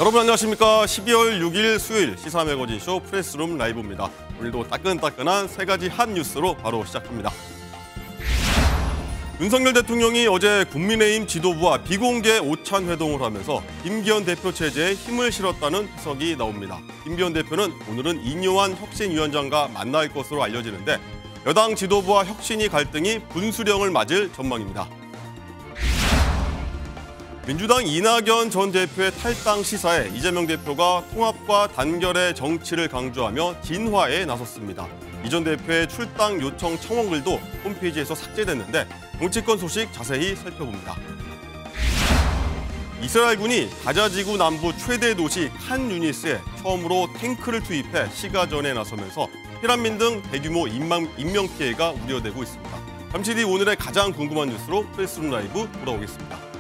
여러분 안녕하십니까. 12월 6일 수요일 시사 매거진 쇼 프레스룸 라이브입니다. 오늘도 따끈따끈한 세 가지 핫 뉴스로 바로 시작합니다. 윤석열 대통령이 어제 국민의힘 지도부와 비공개 오찬 회동을 하면서 김기현 대표 체제에 힘을 실었다는 해석이 나옵니다. 김기현 대표는 오늘은 이뇨한 혁신위원장과 만날 것으로 알려지는데 여당 지도부와 혁신위 갈등이 분수령을 맞을 전망입니다. 민주당 이낙연 전 대표의 탈당 시사에 이재명 대표가 통합과 단결의 정치를 강조하며 진화에 나섰습니다. 이 전 대표의 출당 요청 청원글도 홈페이지에서 삭제됐는데 정치권 소식 자세히 살펴봅니다. 이스라엘군이 가자지구 남부 최대 도시 칸 유니스에 처음으로 탱크를 투입해 시가전에 나서면서 피난민 등 대규모 인명 피해가 우려되고 있습니다. 잠시 뒤 오늘의 가장 궁금한 뉴스로 프레스룸 라이브 돌아오겠습니다.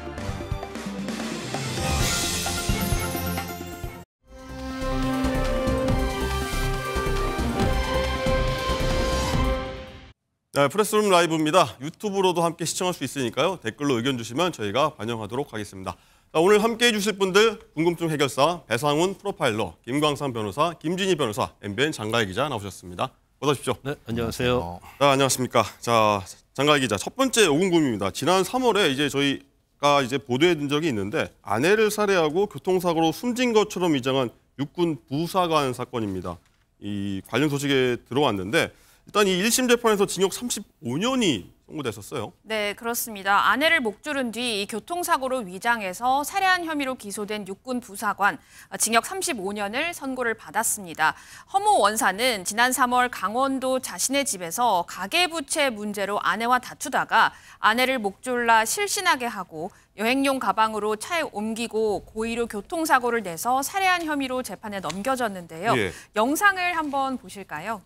네, 프레스룸 라이브입니다. 유튜브로도 함께 시청할 수 있으니까요. 댓글로 의견 주시면 저희가 반영하도록 하겠습니다. 자, 오늘 함께해 주실 분들 궁금증 해결사 배상훈 프로파일러, 김광삼 변호사, 김진희 변호사, MBN 장가희 기자 나오셨습니다. 어서 오십시오. 네, 안녕하세요. 안녕하십니까. 자, 장가희 기자 첫 번째 오궁금입니다. 지난 3월에 이제 저희가 보도해둔 적이 있는데 아내를 살해하고 교통사고로 숨진 것처럼 위장한 육군 부사관 사건입니다. 이 관련 소식에 들어왔는데. 일단 이 1심 재판에서 징역 35년이 선고됐었어요. 네, 그렇습니다. 아내를 목조른 뒤 교통사고로 위장해서 살해한 혐의로 기소된 육군 부사관 징역 35년을 선고를 받았습니다. 허모 원사는 지난 3월 강원도 자신의 집에서 가계부채 문제로 아내와 다투다가 아내를 목졸라 실신하게 하고 여행용 가방으로 차에 옮기고 고의로 교통사고를 내서 살해한 혐의로 재판에 넘겨졌는데요. 예. 영상을 한번 보실까요?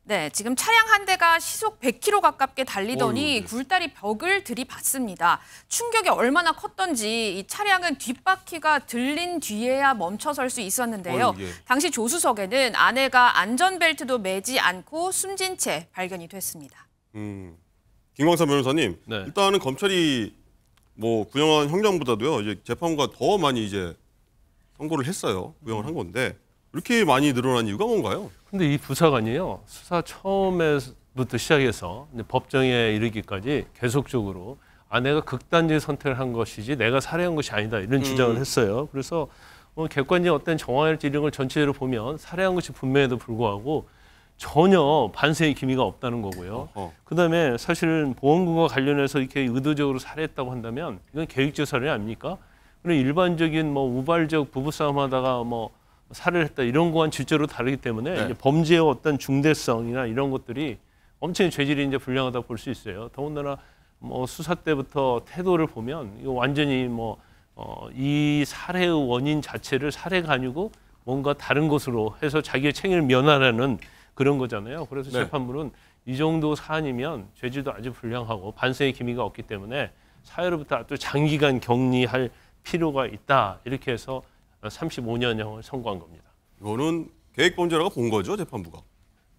네, 지금 차량 한 대가 시속 100km 가깝게 달리더니 굴다리 벽을 들이받습니다. 충격이 얼마나 컸던지 이 차량은 뒷바퀴가 들린 뒤에야 멈춰설 수 있었는데요. 당시 조수석에는 아내가 안전벨트도 매지 않고 숨진 채 발견이 됐습니다. 김광삼 변호사님, 네. 일단은 검찰이 구형한 형량보다도요, 이제 재판부가 더 많이 이제 선고를 했어요. 구형을 한 건데 이렇게 많이 늘어난 이유가 뭔가요? 근데 이 부사관이요, 수사 처음부터 시작해서 법정에 이르기까지 계속적으로 아내가 극단적인 선택을 한 것이지 내가 살해한 것이 아니다 이런 주장을 했어요. 그래서 객관적인 어떤 정황일지 이런 걸 전체적으로 보면 살해한 것이 분명해도 불구하고 전혀 반성의 기미가 없다는 거고요. 그다음에 사실은 보험금과 관련해서 이렇게 의도적으로 살해했다고 한다면 이건 계획적 살해 아닙니까? 그리고 일반적인 우발적 부부싸움하다가 살해를 했다 이런 거와는 질적으로 다르기 때문에 네. 이제 범죄의 어떤 중대성이나 이런 것들이 엄청 죄질이 이제 불량하다 볼 수 있어요. 더군다나 수사 때부터 태도를 보면 이거 완전히 이 살해의 원인 자체를 살해가 아니고 뭔가 다른 것으로 해서 자기의 책임을 면하라는 그런 거잖아요. 그래서 네. 재판부는 이 정도 사안이면 죄질도 아주 불량하고 반성의 기미가 없기 때문에 사회로부터 아주 장기간 격리할 필요가 있다 이렇게 해서 35년형을 선고한 겁니다. 이거는 계획범죄라고 본 거죠, 재판부가?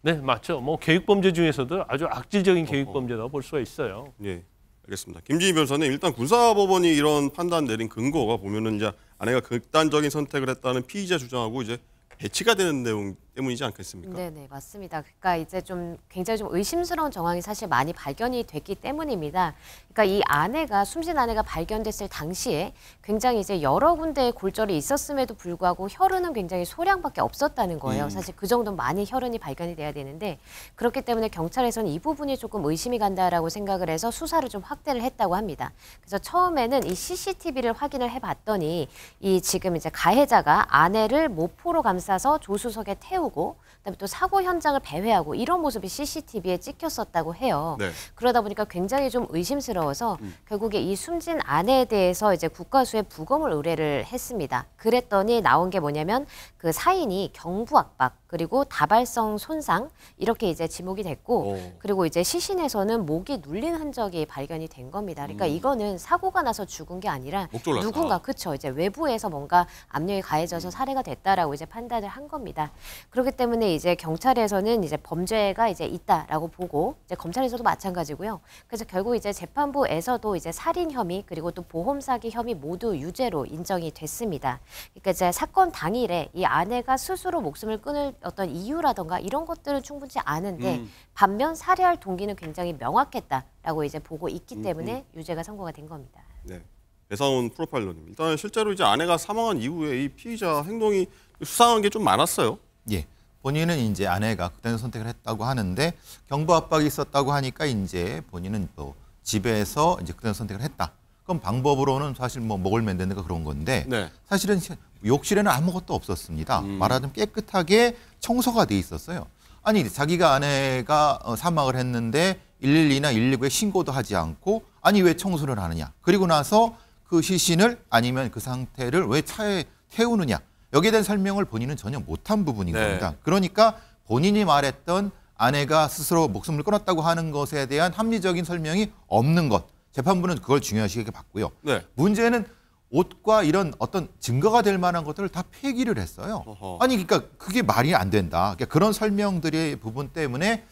네, 맞죠. 계획범죄 중에서도 아주 악질적인 계획범죄라고 볼 수가 있어요. 예, 알겠습니다. 김진희 변호사님, 일단 군사법원이 이런 판단 내린 근거가 보면은 이제 아내가 극단적인 선택을 했다는 피의자 주장하고 이제 배치가 되는 내용 때문이지 않겠습니까? 네, 맞습니다. 그러니까 이제 굉장히 의심스러운 정황이 사실 많이 발견이 됐기 때문입니다. 그러니까 이 아내가 숨진 아내가 발견됐을 당시에 굉장히 이제 여러 군데의 골절이 있었음에도 불구하고 혈흔은 굉장히 소량밖에 없었다는 거예요. 사실 그 정도 많이 혈흔이 발견이 돼야 되는데 그렇기 때문에 경찰에서는 이 부분이 조금 의심이 간다라고 생각을 해서 수사를 좀 확대를 했다고 합니다. 그래서 처음에는 이 CCTV를 확인을 해봤더니 이 지금 이제 가해자가 아내를 모포로 감싸서 조수석에 태우고 그다음에 또 사고 현장을 배회하고 이런 모습이 CCTV에 찍혔었다고 해요. 네. 그러다 보니까 굉장히 좀 의심스러워서 결국에 이 숨진 아내에 대해서 이제 국과수에 부검을 의뢰를 했습니다. 그랬더니 나온 게 뭐냐면 그 사인이 경부 압박 그리고 다발성 손상 이렇게 이제 지목이 됐고 그리고 이제 시신에서는 목이 눌린 흔적이 발견이 된 겁니다. 그러니까 이거는 사고가 나서 죽은 게 아니라 목 졸랐다. 누군가 그쵸 이제 외부에서 뭔가 압력이 가해져서 살해가 됐다라고 이제 판단을 한 겁니다. 그렇기 때문에 이제 경찰에서는 이제 범죄가 이제 있다라고 보고 이제 검찰에서도 마찬가지고요. 그래서 결국 이제 재판부에서도 이제 살인 혐의 그리고 또 보험 사기 혐의 모두 유죄로 인정이 됐습니다. 그러니까 이제 사건 당일에 이 아내가 스스로 목숨을 끊을 어떤 이유라던가 이런 것들은 충분치 않은데 반면 살해할 동기는 굉장히 명확했다라고 이제 보고 있기 때문에 유죄가 선고가 된 겁니다. 네. 배상훈 프로파일러님. 일단 실제로 이제 아내가 사망한 이후에 이 피의자 행동이 수상한 게 좀 많았어요. 예. 본인은 이제 아내가 극단적 선택을 했다고 하는데 경부 압박이 있었다고 하니까 이제 본인은 또 집에서 이제 극단적 선택을 했다. 그럼 방법으로는 사실 뭐 목을 맨다든가 그런 건데 네. 사실은 욕실에는 아무것도 없었습니다. 말하자면 깨끗하게 청소가 돼 있었어요. 아니 자기가 아내가 사망을 했는데 112나 119에 신고도 하지 않고 아니 왜 청소를 하느냐. 그리고 나서 그 시신을 아니면 그 상태를 왜 차에 태우느냐. 여기에 대한 설명을 본인은 전혀 못한 부분인 네. 겁니다. 그러니까 본인이 말했던 아내가 스스로 목숨을 끊었다고 하는 것에 대한 합리적인 설명이 없는 것. 재판부는 그걸 중요하시게 봤고요. 네. 문제는 옷과 이런 어떤 증거가 될 만한 것들을 다 폐기를 했어요. 어허. 아니 그러니까 그게 말이 안 된다. 그러니까 그런 설명들의 부분 때문에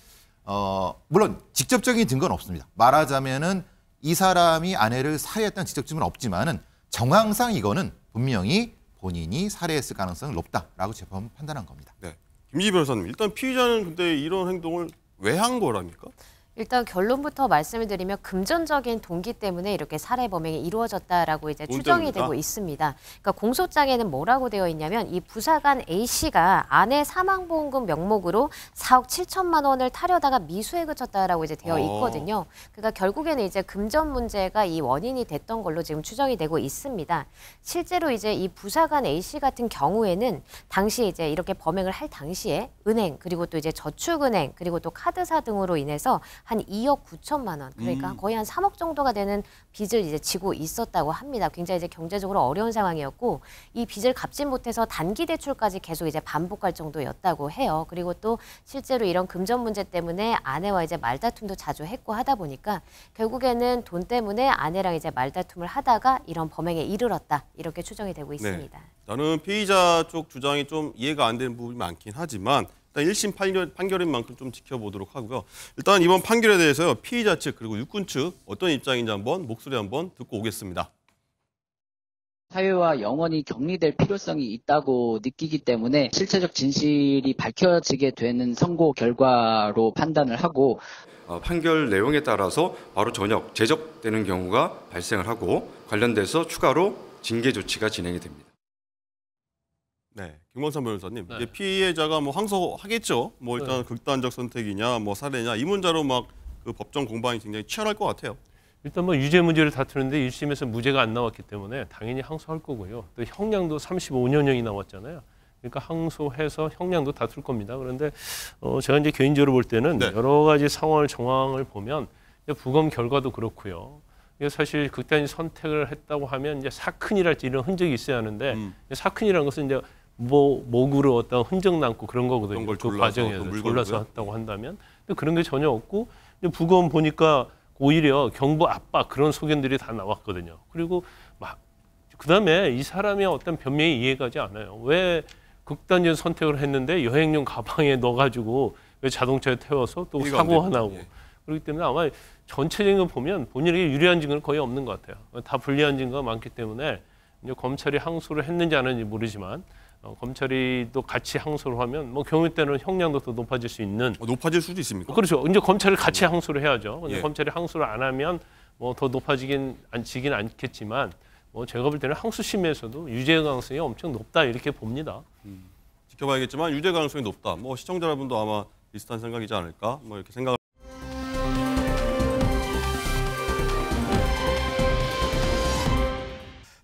물론 직접적인 증거는 없습니다. 말하자면은 이 사람이 아내를 살해했다는 직접 증거는 없지만은 정황상 이거는 분명히 본인이 살해했을 가능성이 높다라고 재판은 판단한 겁니다. 네. 김지희 변호사님. 일단 피의자는 근데 이런 행동을 왜 한 거랍니까? 일단 결론부터 말씀을 드리면 금전적인 동기 때문에 이렇게 살해 범행이 이루어졌다라고 이제 돈 추정이 때문이다? 되고 있습니다. 그러니까 공소장에는 뭐라고 되어 있냐면 이 부사관 A 씨가 아내 사망보험금 명목으로 4억 7천만 원을 타려다가 미수에 그쳤다라고 이제 되어 있거든요. 그러니까 결국에는 이제 금전 문제가 이 원인이 됐던 걸로 지금 추정이 되고 있습니다. 실제로 이제 이 부사관 A 씨 같은 경우에는 당시 이제 이렇게 범행을 할 당시에 은행 그리고 또 이제 저축은행 그리고 또 카드사 등으로 인해서 한 2억 9천만 원, 그러니까 거의 한 3억 정도가 되는 빚을 이제 지고 있었다고 합니다. 굉장히 이제 경제적으로 어려운 상황이었고 이 빚을 갚지 못해서 단기 대출까지 계속 이제 반복할 정도였다고 해요. 그리고 또 실제로 이런 금전 문제 때문에 아내와 이제 말다툼도 자주 했고 하다 보니까 결국에는 돈 때문에 아내랑 이제 말다툼을 하다가 이런 범행에 이르렀다 이렇게 추정이 되고 있습니다. 나는 피의자 쪽 주장이 좀 이해가 안 되는 부분이 많긴 하지만 일단 1심 판결인 만큼 좀 지켜보도록 하고요. 일단 이번 판결에 대해서요. 피의자 측 그리고 육군 측 어떤 입장인지 한번 목소리 한번 듣고 오겠습니다. 사회와 영원히 격리될 필요성이 있다고 느끼기 때문에 실체적 진실이 밝혀지게 되는 선고 결과로 판단을 하고 판결 내용에 따라서 바로 전역, 제적되는 경우가 발생을 하고 관련돼서 추가로 징계 조치가 진행이 됩니다. 네, 김광삼 변호사님. 네. 이제 피해자가 뭐 항소하겠죠. 뭐 일단 극단적 선택이냐, 뭐 살해냐 이 문제로 막 그 법정 공방이 굉장히 치열할 것 같아요. 일단 뭐 유죄 문제를 다투는데 1심에서 무죄가 안 나왔기 때문에 당연히 항소할 거고요. 또 형량도 35년형이 나왔잖아요. 그러니까 항소해서 형량도 다툴 겁니다. 그런데 제가 이제 개인적으로 볼 때는 네. 여러 가지 상황을 정황을 보면 이제 부검 결과도 그렇고요. 이게 사실 극단적 선택을 했다고 하면 이제 사큰이랄지 이런 흔적이 있어야 하는데 사큰이라는 것은 이제 목으로 어떤 흔적 남고 그런 거거든요. 그런 걸 그 졸라서, 과정에서 또 물건으로요? 졸라서 했다고 한다면 근데 그런 게 전혀 없고 이제 부검 보니까 오히려 경부 압박 그런 소견들이 다 나왔거든요. 그리고 막 그다음에 이 사람의 어떤 변명이 이해가지 않아요. 왜 극단적 선택을 했는데 여행용 가방에 넣어가지고 왜 자동차에 태워서 또 이해가 안 사고가 됩니다. 나고 예. 그렇기 때문에 아마 전체적인 걸 보면 본인에게 유리한 증거는 거의 없는 것 같아요. 다 불리한 증거가 많기 때문에 이제 검찰이 항소를 했는지 안 했는지 모르지만 검찰이 또 같이 항소를 하면 뭐 경우 때는 형량도 더 높아질 수 있는 높아질 수도 있습니까? 그렇죠. 이제 검찰이 같이 항소를 해야죠. 근데 예. 검찰이 항소를 안 하면 뭐 더 높아지긴 않겠지만 뭐 제가 볼 때는 항소심에서도 유죄 가능성이 엄청 높다 이렇게 봅니다. 지켜봐야겠지만 유죄 가능성이 높다. 뭐 시청자 여러분도 아마 비슷한 생각이지 않을까? 뭐 이렇게 생각을.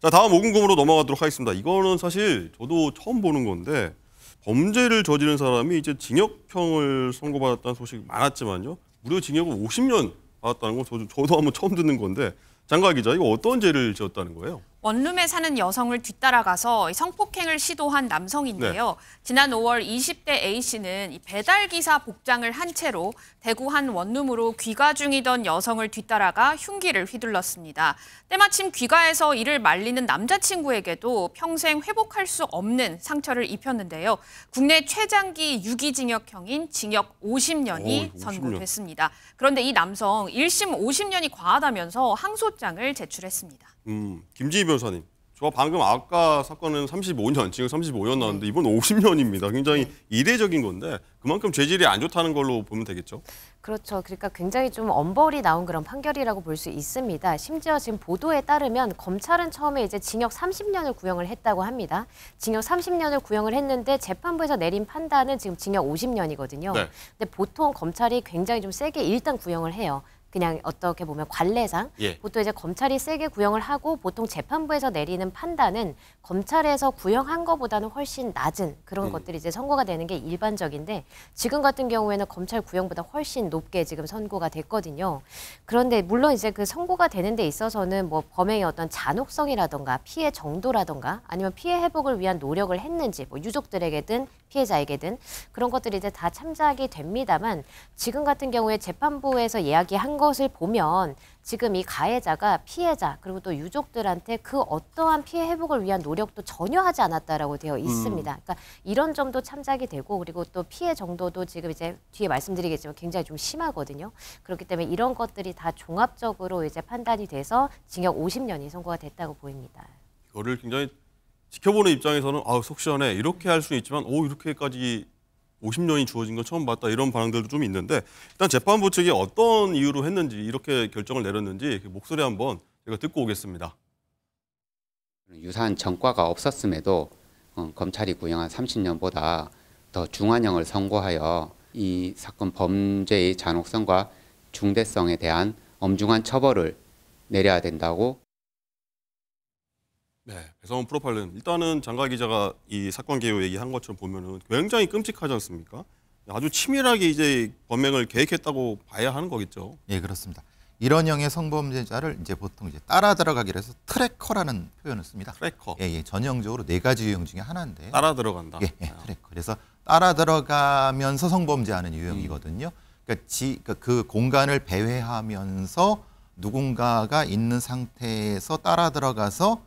자, 다음 5금금으로 넘어가도록 하겠습니다. 이거는 사실 저도 처음 보는 건데 범죄를 저지른 사람이 이제 징역형을 선고받았다는 소식이 많았지만요. 무려 징역을 50년 받았다는 건 저도 한번 처음 듣는 건데 장가 기자, 이거 어떤 죄를 지었다는 거예요? 원룸에 사는 여성을 뒤따라가서 성폭행을 시도한 남성인데요. 지난 5월 20대 A씨는 이 배달기사 복장을 한 채로 대구 한 원룸으로 귀가 중이던 여성을 뒤따라가 흉기를 휘둘렀습니다. 때마침 귀가에서 이를 말리는 남자친구에게도 평생 회복할 수 없는 상처를 입혔는데요. 국내 최장기 유기징역형인 징역 50년이 선고됐습니다. 그런데 이 남성 1심 50년이 과하다면서 항소장을 제출했습니다. 김지희 변호사님, 저 방금 아까 사건은 35년, 징역 35년 나왔는데 이번 50년입니다. 굉장히 이례적인 건데 그만큼 죄질이 안 좋다는 걸로 보면 되겠죠? 그렇죠. 그러니까 굉장히 좀 엄벌이 나온 그런 판결이라고 볼 수 있습니다. 심지어 지금 보도에 따르면 검찰은 처음에 이제 징역 30년을 구형을 했다고 합니다. 징역 30년을 구형을 했는데 재판부에서 내린 판단은 지금 징역 50년이거든요. 네. 근데 보통 검찰이 굉장히 좀 세게 일단 구형을 해요. 그냥 어떻게 보면 관례상 보통 이제 검찰이 세게 구형을 하고 보통 재판부에서 내리는 판단은 검찰에서 구형한 것보다는 훨씬 낮은 그런 것들이 이제 선고가 되는 게 일반적인데 지금 같은 경우에는 검찰 구형보다 훨씬 높게 지금 선고가 됐거든요. 그런데 물론 이제 그 선고가 되는 데 있어서는 뭐 범행의 어떤 잔혹성이라던가 피해 정도라던가 아니면 피해 회복을 위한 노력을 했는지 뭐 유족들에게든 피해자에게든 그런 것들이 이제 다 참작이 됩니다만 지금 같은 경우에 재판부에서 이야기한 것을 보면 지금 이 가해자가 피해자 그리고 또 유족들한테 그 어떠한 피해 회복을 위한 노력도 전혀 하지 않았다라고 되어 있습니다. 그러니까 이런 점도 참작이 되고 그리고 또 피해 정도도 지금 이제 뒤에 말씀드리겠지만 굉장히 좀 심하거든요. 그렇기 때문에 이런 것들이 다 종합적으로 이제 판단이 돼서 징역 50년이 선고가 됐다고 보입니다. 이거를 굉장히 지켜보는 입장에서는 속 시원해 이렇게 할 수는 있지만 이렇게까지 50년이 주어진 건 처음 봤다 이런 반응들도 좀 있는데 일단 재판부 측이 어떤 이유로 했는지 이렇게 결정을 내렸는지 그 목소리 한번 제가 듣고 오겠습니다. 유사한 전과가 없었음에도 검찰이 구형한 30년보다 더 중한형을 선고하여 이 사건 범죄의 잔혹성과 중대성에 대한 엄중한 처벌을 내려야 된다고. 네, 배성원 프로파일러는 일단은 장가 기자가 이 사건 개요 얘기한 것처럼 보면은 굉장히 끔찍하지 않습니까? 아주 치밀하게 이제 범행을 계획했다고 봐야 하는 거겠죠. 예, 그렇습니다. 이런 형의 성범죄자를 이제 보통 이제 따라 들어가기로 해서 트래커라는 표현을 씁니다. 트래커. 예, 전형적으로 4가지 유형 중에 하나인데. 따라 들어간다. 예, 트래커. 그래서 따라 들어가면서 성범죄하는 유형이거든요. 그러니까 그 공간을 배회하면서 누군가가 있는 상태에서 따라 들어가서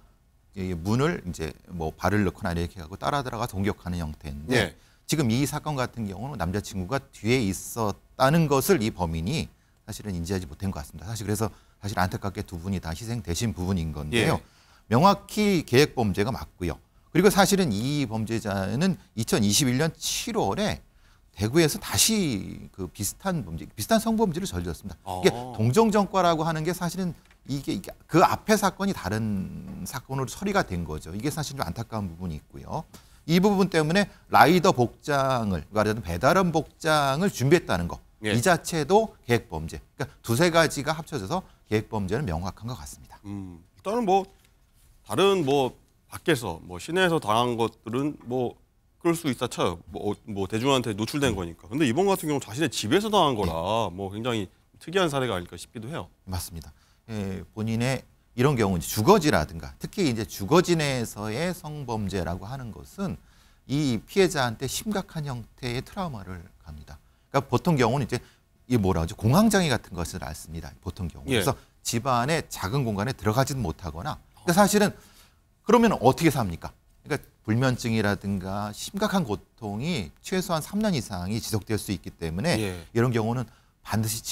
문을 이제 뭐 발을 넣거나 이렇게 하고 따라 들어가 공격하는 형태인데 지금 이 사건 같은 경우는 남자친구가 뒤에 있었다는 것을 이 범인이 사실은 인지하지 못한 것 같습니다. 사실 그래서 사실 안타깝게 두 분이 다 희생되신 부분인 건데요. 명확히 계획 범죄가 맞고요. 그리고 사실은 이 범죄자는 2021년 7월에 대구에서 다시 그 비슷한 성범죄를 저질렀습니다. 이게 동정전과라고 하는 게 사실은 이게 그 앞에 사건이 다른 사건으로 처리가 된 거죠. 이게 사실 좀 안타까운 부분이 있고요. 이 부분 때문에 라이더 복장을 말하자면 배달원 복장을 준비했다는 거. 이 자체도 계획범죄. 그러니까 두세 가지가 합쳐져서 계획범죄는 명확한 것 같습니다. 일단은 뭐 다른 뭐 밖에서 뭐 시내에서 당한 것들은 뭐 그럴 수 있다 쳐요. 뭐 대중한테 노출된 거니까. 근데 이번 같은 경우 자신의 집에서 당한 거라 뭐 굉장히 특이한 사례가 아닐까 싶기도 해요. 맞습니다. 본인의 이런 경우 주거지라든가 특히 이제 주거지내에서의 성범죄라고 하는 것은 이 피해자한테 심각한 형태의 트라우마를 갑니다. 그러니까 보통 경우는 이제 이 뭐라 하죠? 공황장애 같은 것을 앓습니다. 보통 경우. 그래서 집 안에 작은 공간에 들어가지도 못하거나. 근데 사실은 그러면 어떻게 삽니까? 그러니까 불면증이라든가 심각한 고통이 최소한 3년 이상이 지속될 수 있기 때문에 이런 경우는 반드시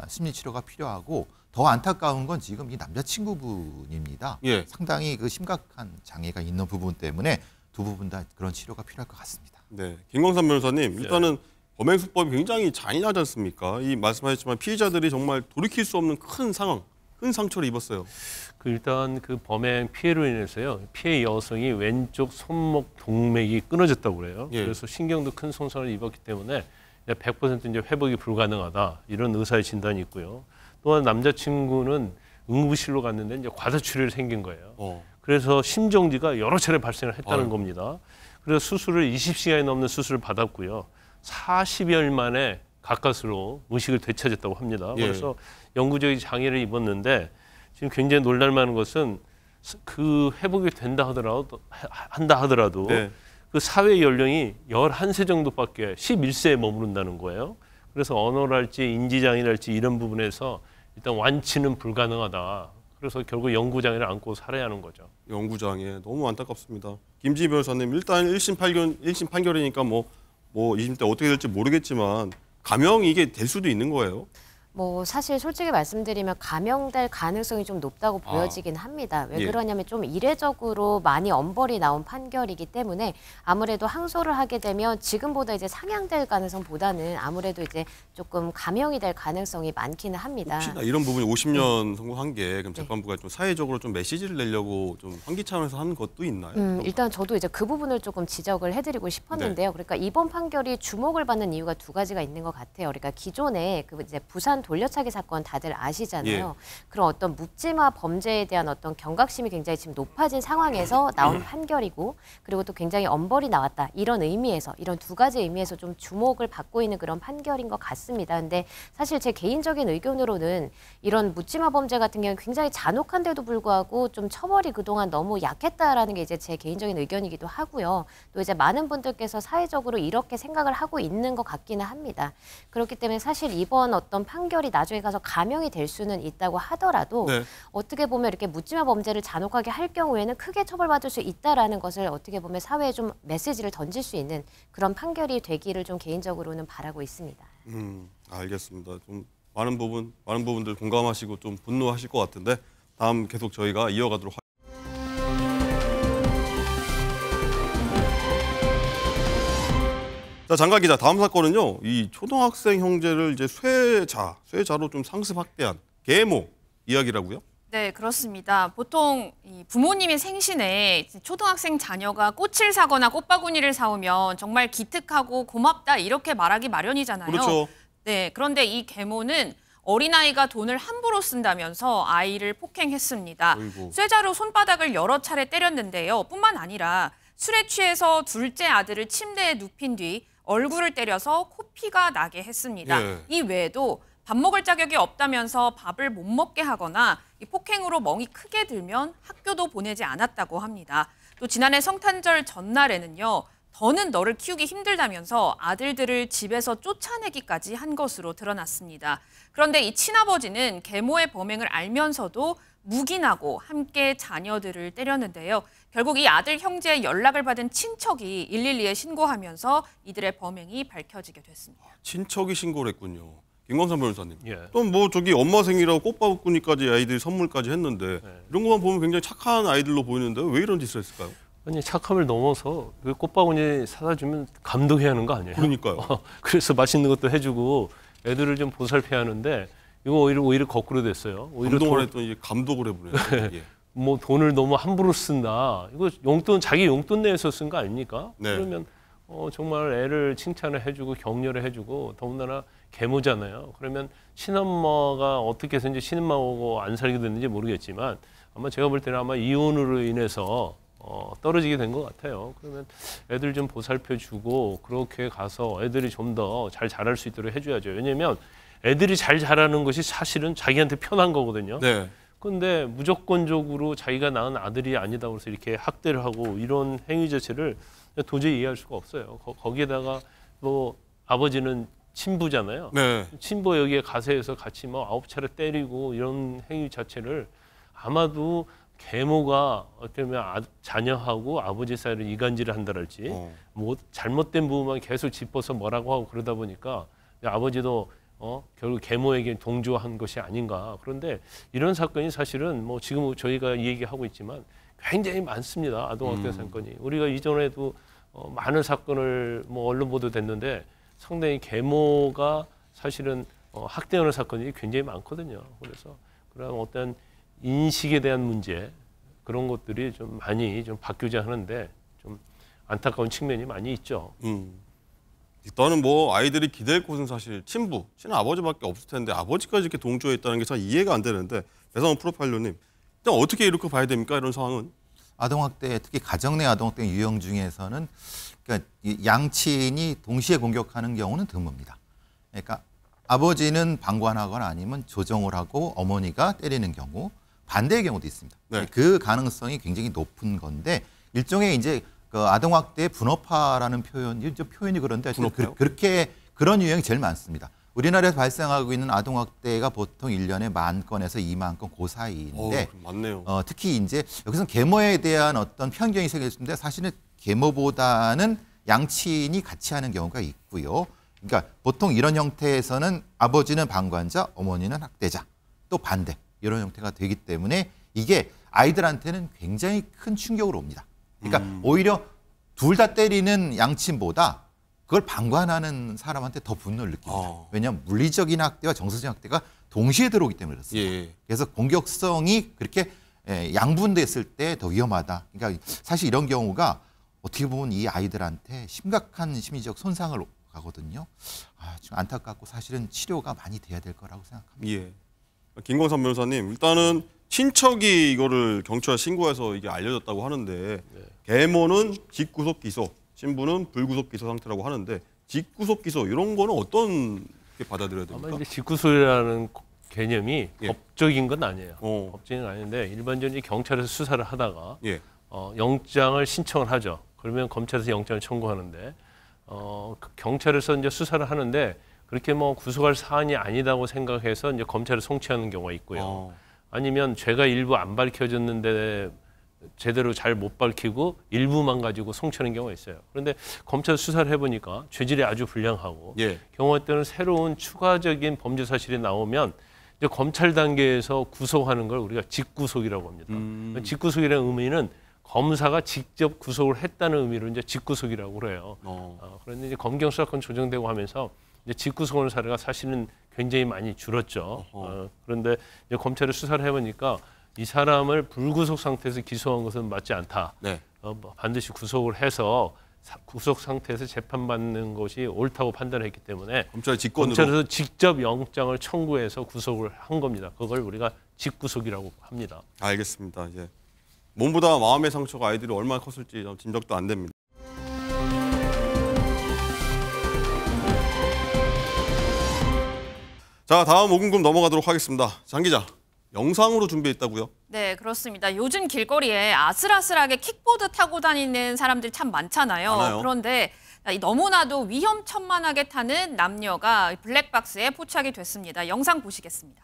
심리 치료가 필요하고 더 안타까운 건 지금 이 남자친구분입니다. 상당히 그 심각한 장애가 있는 부분 때문에 두 부분 다 그런 치료가 필요할 것 같습니다. 네, 김광삼 변호사님 일단은 범행 수법이 굉장히 잔인하지 않습니까? 이 말씀하셨지만 피해자들이 정말 돌이킬 수 없는 큰 상황, 큰 상처를 입었어요. 일단 그 범행 피해로 인해서요. 피해 여성이 왼쪽 손목 동맥이 끊어졌다고 그래요. 그래서 신경도 큰 손상을 입었기 때문에 100% 이제 회복이 불가능하다 이런 의사의 진단이 있고요. 또한 남자친구는 응급실로 갔는데 이제 과다출혈이 생긴 거예요. 그래서 심정지가 여러 차례 발생을 했다는 겁니다. 그래서 수술을 20시간이 넘는 수술을 받았고요. 40여일 만에 가까스로 의식을 되찾았다고 합니다. 그래서 영구적인 장애를 입었는데 지금 굉장히 놀랄만한 것은 그 회복이 한다 하더라도 네. 그 사회 연령이 11세 정도밖에 11세에 머무른다는 거예요. 그래서 언어랄지 인지장애랄지 이런 부분에서 일단 완치는 불가능하다. 그래서 결국 영구장애를 안고 살아야 하는 거죠. 영구장애 너무 안타깝습니다. 김지희 변호사님 일단 1심 판결이니까 뭐 2심 때 어떻게 될지 모르겠지만 감형이 이게 될 수도 있는 거예요. 뭐 사실 솔직히 말씀드리면 감형될 가능성이 좀 높다고 보여지긴 합니다. 왜 예. 그러냐면 좀 이례적으로 많이 엄벌이 나온 판결이기 때문에 아무래도 항소를 하게 되면 지금보다 이제 상향될 가능성보다는 아무래도 이제 조금 감형이 될 가능성이 많기는 합니다. 혹시나 이런 부분이 50년 선고한 게 그럼 재판부가 좀 사회적으로 좀 메시지를 내려고 좀 환기 차원에서 하는 것도 있나요? 일단 저도 이제 그 부분을 조금 지적을 해드리고 싶었는데요. 그러니까 이번 판결이 주목을 받는 이유가 두 가지가 있는 것 같아요. 그러니까 기존에 그 이제 부산 돌려차기 사건 다들 아시잖아요. 그런 어떤 묵지마 범죄에 대한 어떤 경각심이 굉장히 지금 높아진 상황에서 나온 판결이고, 그리고 또 굉장히 엄벌이 나왔다 이런 의미에서, 이런 두 가지 의미에서 좀 주목을 받고 있는 그런 판결인 것 같습니다. 근데 사실 제 개인적인 의견으로는 이런 묵지마 범죄 같은 경우는 굉장히 잔혹한데도 불구하고 좀 처벌이 그동안 너무 약했다라는 게 이제 제 개인적인 의견이기도 하고요. 또 이제 많은 분들께서 사회적으로 이렇게 생각을 하고 있는 것 같기는 합니다. 그렇기 때문에 사실 이번 어떤 판결이 나중에 가서 감형이 될 수는 있다고 하더라도 네. 어떻게 보면 이렇게 묵지마 범죄를 잔혹하게 할 경우에는 크게 처벌받을 수 있다라는 것을 어떻게 보면 사회에 좀 메시지를 던질 수 있는 그런 판결이 되기를 좀 개인적으로는 바라고 있습니다. 알겠습니다. 좀 많은 부분들 공감하시고 좀 분노하실 것 같은데 다음 계속 저희가 이어가도록 하겠습니다. 자, 장가 기자, 다음 사건은요. 이 초등학생 형제를 이제 쇠자로 좀 상습 학대한 계모 이야기라고요? 네, 그렇습니다. 보통 이 부모님의 생신에 초등학생 자녀가 꽃을 사거나 꽃바구니를 사오면 정말 기특하고 고맙다 이렇게 말하기 마련이잖아요. 그렇죠. 네, 그런데 이 계모는 어린아이가 돈을 함부로 쓴다면서 아이를 폭행했습니다. 어이구. 쇠자로 손바닥을 여러 차례 때렸는데요. 뿐만 아니라 술에 취해서 둘째 아들을 침대에 눕힌 뒤 얼굴을 때려서 코피가 나게 했습니다. 예. 이 외에도 밥 먹을 자격이 없다면서 밥을 못 먹게 하거나 이 폭행으로 멍이 크게 들면 학교도 보내지 않았다고 합니다. 또 지난해 성탄절 전날에는요. 더는 너를 키우기 힘들다면서 아들들을 집에서 쫓아내기까지 한 것으로 드러났습니다. 그런데 이 친아버지는 계모의 범행을 알면서도 묵인하고 함께 자녀들을 때렸는데요. 결국 이 아들 형제의 연락을 받은 친척이 112에 신고하면서 이들의 범행이 밝혀지게 됐습니다. 친척이 신고를 했군요. 김광삼 변호사님. 예. 또 뭐 저기 엄마 생일이라고 꽃바구니까지 아이들 선물까지 했는데 이런 것만 보면 굉장히 착한 아이들로 보이는데 왜 이런 짓을 했을까요? 아니 착함을 넘어서 그 꽃바구니 사다 주면 감동해야 하는 거 아니에요? 그러니까요. 그래서 맛있는 것도 해주고 애들을 좀 보살펴야 하는데 이거 오히려 거꾸로 됐어요. 오히려 감동을 했더니 이제 감독을 해버려요. 예. 뭐 돈을 너무 함부로 쓴다. 이거 자기 용돈 내에서 쓴 거 아닙니까? 네. 그러면 정말 애를 칭찬을 해주고 격려를 해주고 더군다나 계모잖아요. 그러면 친엄마가 어떻게 해서 이제 친엄마하고 안 살게 됐는지 모르겠지만 아마 제가 볼 때는 아마 이혼으로 인해서 떨어지게 된 것 같아요. 그러면 애들 좀 보살펴주고 그렇게 가서 애들이 좀 더 잘 자랄 수 있도록 해줘야죠. 왜냐하면 애들이 잘 자라는 것이 사실은 자기한테 편한 거거든요. 네. 근데 무조건적으로 자기가 낳은 아들이 아니다 그래서 이렇게 학대를 하고 이런 행위 자체를 도저히 이해할 수가 없어요. 거기에다가 뭐 아버지는 친부잖아요. 네. 친부 여기에 가세해서 같이 뭐 9차례 때리고 이런 행위 자체를 아마도 계모가 어쩌면 자녀하고 아버지 사이를 이간질을 한다랄지 뭐 잘못된 부분만 계속 짚어서 뭐라고 하고 그러다 보니까 아버지도 결국 계모에게 동조한 것이 아닌가. 그런데 이런 사건이 사실은 뭐 지금 저희가 얘기하고 있지만 굉장히 많습니다. 아동학대 사건이. 우리가 이전에도 많은 사건을 뭐 언론 보도됐는데 상당히 계모가 사실은 학대하는 사건이 굉장히 많거든요. 그래서 그런 어떤 인식에 대한 문제 그런 것들이 좀 많이 좀 바뀌자 하는데 좀 안타까운 측면이 많이 있죠. 일단은 뭐 아이들이 기댈 곳은 사실 친아버지밖에 없을 텐데 아버지까지 이렇게 동조했다는 게 잘 이해가 안 되는데 배상훈 프로파일러님 일단 어떻게 이렇게 봐야 됩니까? 이런 상황은? 아동학대, 특히 가정 내 아동학대 유형 중에서는 그러니까 양친이 동시에 공격하는 경우는 드뭅니다. 그러니까 아버지는 방관하거나 아니면 조정을 하고 어머니가 때리는 경우, 반대의 경우도 있습니다. 네. 그 가능성이 굉장히 높은 건데 일종의 이제 그 아동학대의 분업화라는 표현이 그런데 분업화요? 그렇게 그런 유형이 제일 많습니다. 우리나라에서 발생하고 있는 아동학대가 보통 1년에 10,000건에서 20,000건 그 사이인데 맞네요. 특히 이제 여기서 계모에 대한 어떤 편견이 생겼는데 사실은 계모보다는 양친이 같이 하는 경우가 있고요. 그러니까 보통 이런 형태에서는 아버지는 방관자, 어머니는 학대자, 또 반대 이런 형태가 되기 때문에 이게 아이들한테는 굉장히 큰 충격으로 옵니다. 그러니까 오히려 둘 다 때리는 양친보다 그걸 방관하는 사람한테 더 분노를 느낍니다. 왜냐하면 물리적인 학대와 정서적인 학대가 동시에 들어오기 때문에 그렇습니다. 예. 그래서 공격성이 그렇게 양분됐을 때 더 위험하다. 그러니까 사실 이런 경우가 어떻게 보면 이 아이들한테 심각한 심리적 손상을 가거든요. 좀 안타깝고 사실은 치료가 많이 돼야 될 거라고 생각합니다. 예. 김광삼 변호사님, 일단은 친척이 이거를 경찰에 신고해서 이게 알려졌다고 하는데 계모는 직구속 기소, 신부는 불구속 기소 상태라고 하는데 직구속 기소 이런 거는 어떻게 받아들여야 됩니까? 아마 이제 직구속이라는 개념이 예. 법적인 건 아니에요. 어. 법적인 건 아닌데 일반적으로 경찰에서 수사를 하다가 예. 영장을 신청을 하죠. 그러면 검찰에서 영장을 청구하는데 그 경찰에서 이제 수사를 하는데 그렇게 뭐 구속할 사안이 아니다고 생각해서 이제 검찰에 송치하는 경우가 있고요. 아니면 죄가 일부 안 밝혀졌는데 제대로 잘 못 밝히고 일부만 가지고 송치하는 경우가 있어요. 그런데 검찰 수사를 해보니까 죄질이 아주 불량하고 예. 경우에 따른 새로운 추가적인 범죄 사실이 나오면 이제 검찰 단계에서 구속하는 걸 우리가 직구속이라고 합니다. 직구속이라는 의미는 검사가 직접 구속을 했다는 의미로 이제 직구속이라고 그래요. 그런데 이제 검경 수사권 조정되고 하면서 이제 직구속하는 사례가 사실은 굉장히 많이 줄었죠. 그런데 이제 검찰이 수사를 해보니까 이 사람을 불구속 상태에서 기소한 것은 맞지 않다. 네. 반드시 구속을 해서 구속 상태에서 재판받는 것이 옳다고 판단했기 때문에 검찰 직권으로 검찰에서 직접 영장을 청구해서 구속을 한 겁니다. 그걸 우리가 직구속이라고 합니다. 알겠습니다. 이제 몸보다 마음의 상처가 아이들이 얼마나 컸을지 짐작도 안 됩니다. 자, 다음 5분급 넘어가도록 하겠습니다. 장 기자, 영상으로 준비했다고요? 네, 그렇습니다. 요즘 길거리에 아슬아슬하게 킥보드 타고 다니는 사람들 참 많잖아요. 많아요. 그런데 너무나도 위험천만하게 타는 남녀가 블랙박스에 포착이 됐습니다. 영상 보시겠습니다.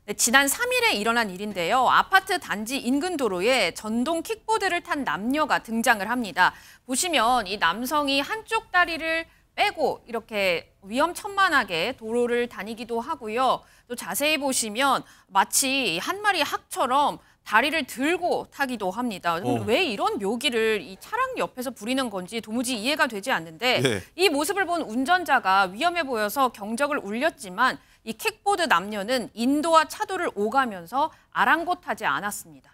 네, 지난 3일에 일어난 일인데요. 아파트 단지 인근 도로에 전동 킥보드를 탄 남녀가 등장을 합니다. 보시면 이 남성이 한쪽 다리를 빼고 이렇게 위험천만하게 도로를 다니기도 하고요. 또 자세히 보시면 마치 한 마리 학처럼 다리를 들고 타기도 합니다. 왜 이런 묘기를 이 차량 옆에서 부리는 건지 도무지 이해가 되지 않는데 네. 이 모습을 본 운전자가 위험해 보여서 경적을 울렸지만 이 킥보드 남녀는 인도와 차도를 오가면서 아랑곳하지 않았습니다.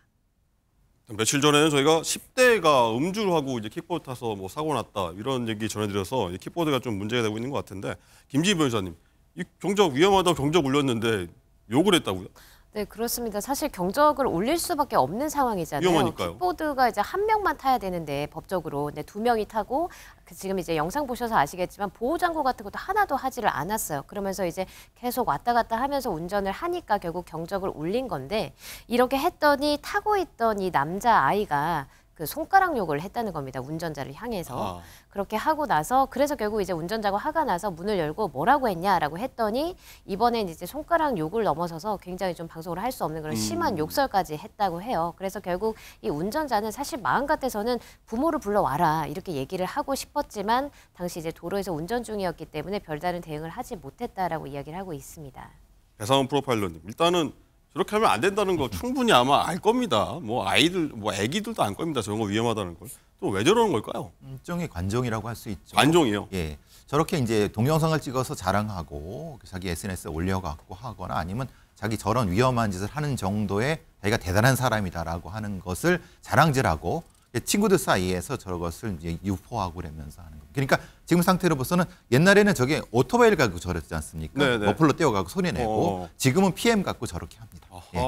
며칠 전에는 저희가 10대가 음주를 하고 이제 킥보드 타서 뭐 사고 났다 이런 얘기 전해드려서 이 킥보드가 좀 문제가 되고 있는 것 같은데 김지희 변호사님, 이 경적 위험하다고 경적 울렸는데 욕을 했다고요? 네, 그렇습니다. 사실 경적을 올릴 수밖에 없는 상황이잖아요. 위험하니까요. 킥보드가 이제 한 명만 타야 되는데 법적으로 근데 두 명이 타고 지금 이제 영상 보셔서 아시겠지만 보호장구 같은 것도 하나도 하지를 않았어요. 그러면서 이제 계속 왔다 갔다 하면서 운전을 하니까 결국 경적을 울린 건데 이렇게 했더니 타고 있던 이 남자 아이가 그 손가락 욕을 했다는 겁니다. 운전자를 향해서. 그렇게 하고 나서 그래서 결국 이제 운전자가 화가 나서 문을 열고 뭐라고 했냐라고 했더니 이번엔 이제 손가락 욕을 넘어서서 굉장히 좀 방송을 할 수 없는 그런 심한 욕설까지 했다고 해요. 그래서 결국 이 운전자는 사실 마음 같아서는 부모를 불러와라 이렇게 얘기를 하고 싶었지만 당시 이제 도로에서 운전 중이었기 때문에 별다른 대응을 하지 못했다라고 이야기를 하고 있습니다. 배상훈 프로파일러님, 일단은 저렇게 하면 안 된다는 거 충분히 아마 알 겁니다. 뭐 아이들, 뭐 아기들도 알 겁니다. 저런 거 위험하다는 걸. 또 왜 저러는 걸까요? 일종의 관종이라고 할 수 있죠. 관종이요? 예. 저렇게 이제 동영상을 찍어서 자랑하고 자기 SNS에 올려갖고 하거나 아니면 자기 저런 위험한 짓을 하는 정도의 자기가 대단한 사람이다라고 하는 것을 자랑질하고 친구들 사이에서 저것을 이제 유포하고 그러면서 하는 겁니다. 그러니까 지금 상태로 봐서는 옛날에는 저게 오토바이를 갖고 저랬지 않습니까? 네네. 머플러 떼어가고 소리 내고 지금은 PM 갖고 저렇게 합니다. 아하, 예.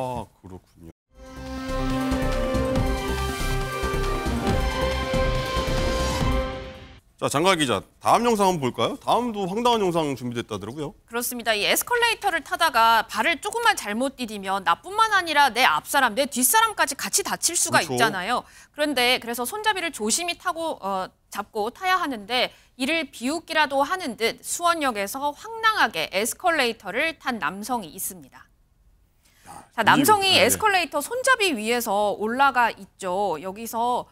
그렇군요. 자, 장가 기자, 다음 영상 한번 볼까요? 다음도 황당한 영상 준비됐다더라고요. 그렇습니다. 이 에스컬레이터를 타다가 발을 조금만 잘못 디디면 나뿐만 아니라 내 앞사람, 내 뒷사람까지 같이 다칠 수가 그렇죠. 있잖아요. 그런데 그래서 손잡이를 조심히 잡고 타야 하는데 이를 비웃기라도 하는 듯 수원역에서 황당하게 에스컬레이터를 탄 남성이 있습니다. 자, 남성이 네. 에스컬레이터 손잡이 위에서 올라가 있죠. 여기서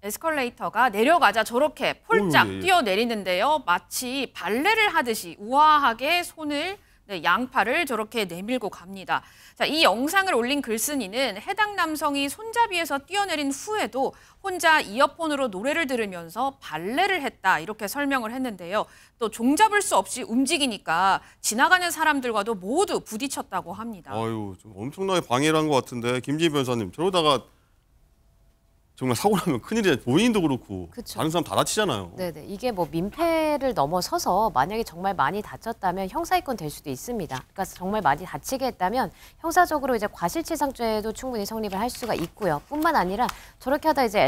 에스컬레이터가 내려가자 저렇게 폴짝 오, 예, 예. 뛰어내리는데요. 마치 발레를 하듯이 우아하게 손을 양팔을 저렇게 내밀고 갑니다. 자, 이 영상을 올린 글쓴이는 해당 남성이 손잡이에서 뛰어내린 후에도 혼자 이어폰으로 노래를 들으면서 발레를 했다 이렇게 설명을 했는데요. 또 종잡을 수 없이 움직이니까 지나가는 사람들과도 모두 부딪혔다고 합니다. 아유, 좀 엄청나게 방해를 한 것 같은데 김진희 변호사님, 저러다가 정말 사고 나면 큰일이에요. 본인도 그렇고 그쵸. 다른 사람 다 다치잖아요. 네네. 이게 뭐 민폐를 넘어서서 만약에 정말 많이 다쳤다면 형사입건 될 수도 있습니다. 그러니까 정말 많이 다치게 했다면 형사적으로 이제 과실치상죄도 충분히 성립을 할 수가 있고요. 뿐만 아니라 저렇게 하다 이제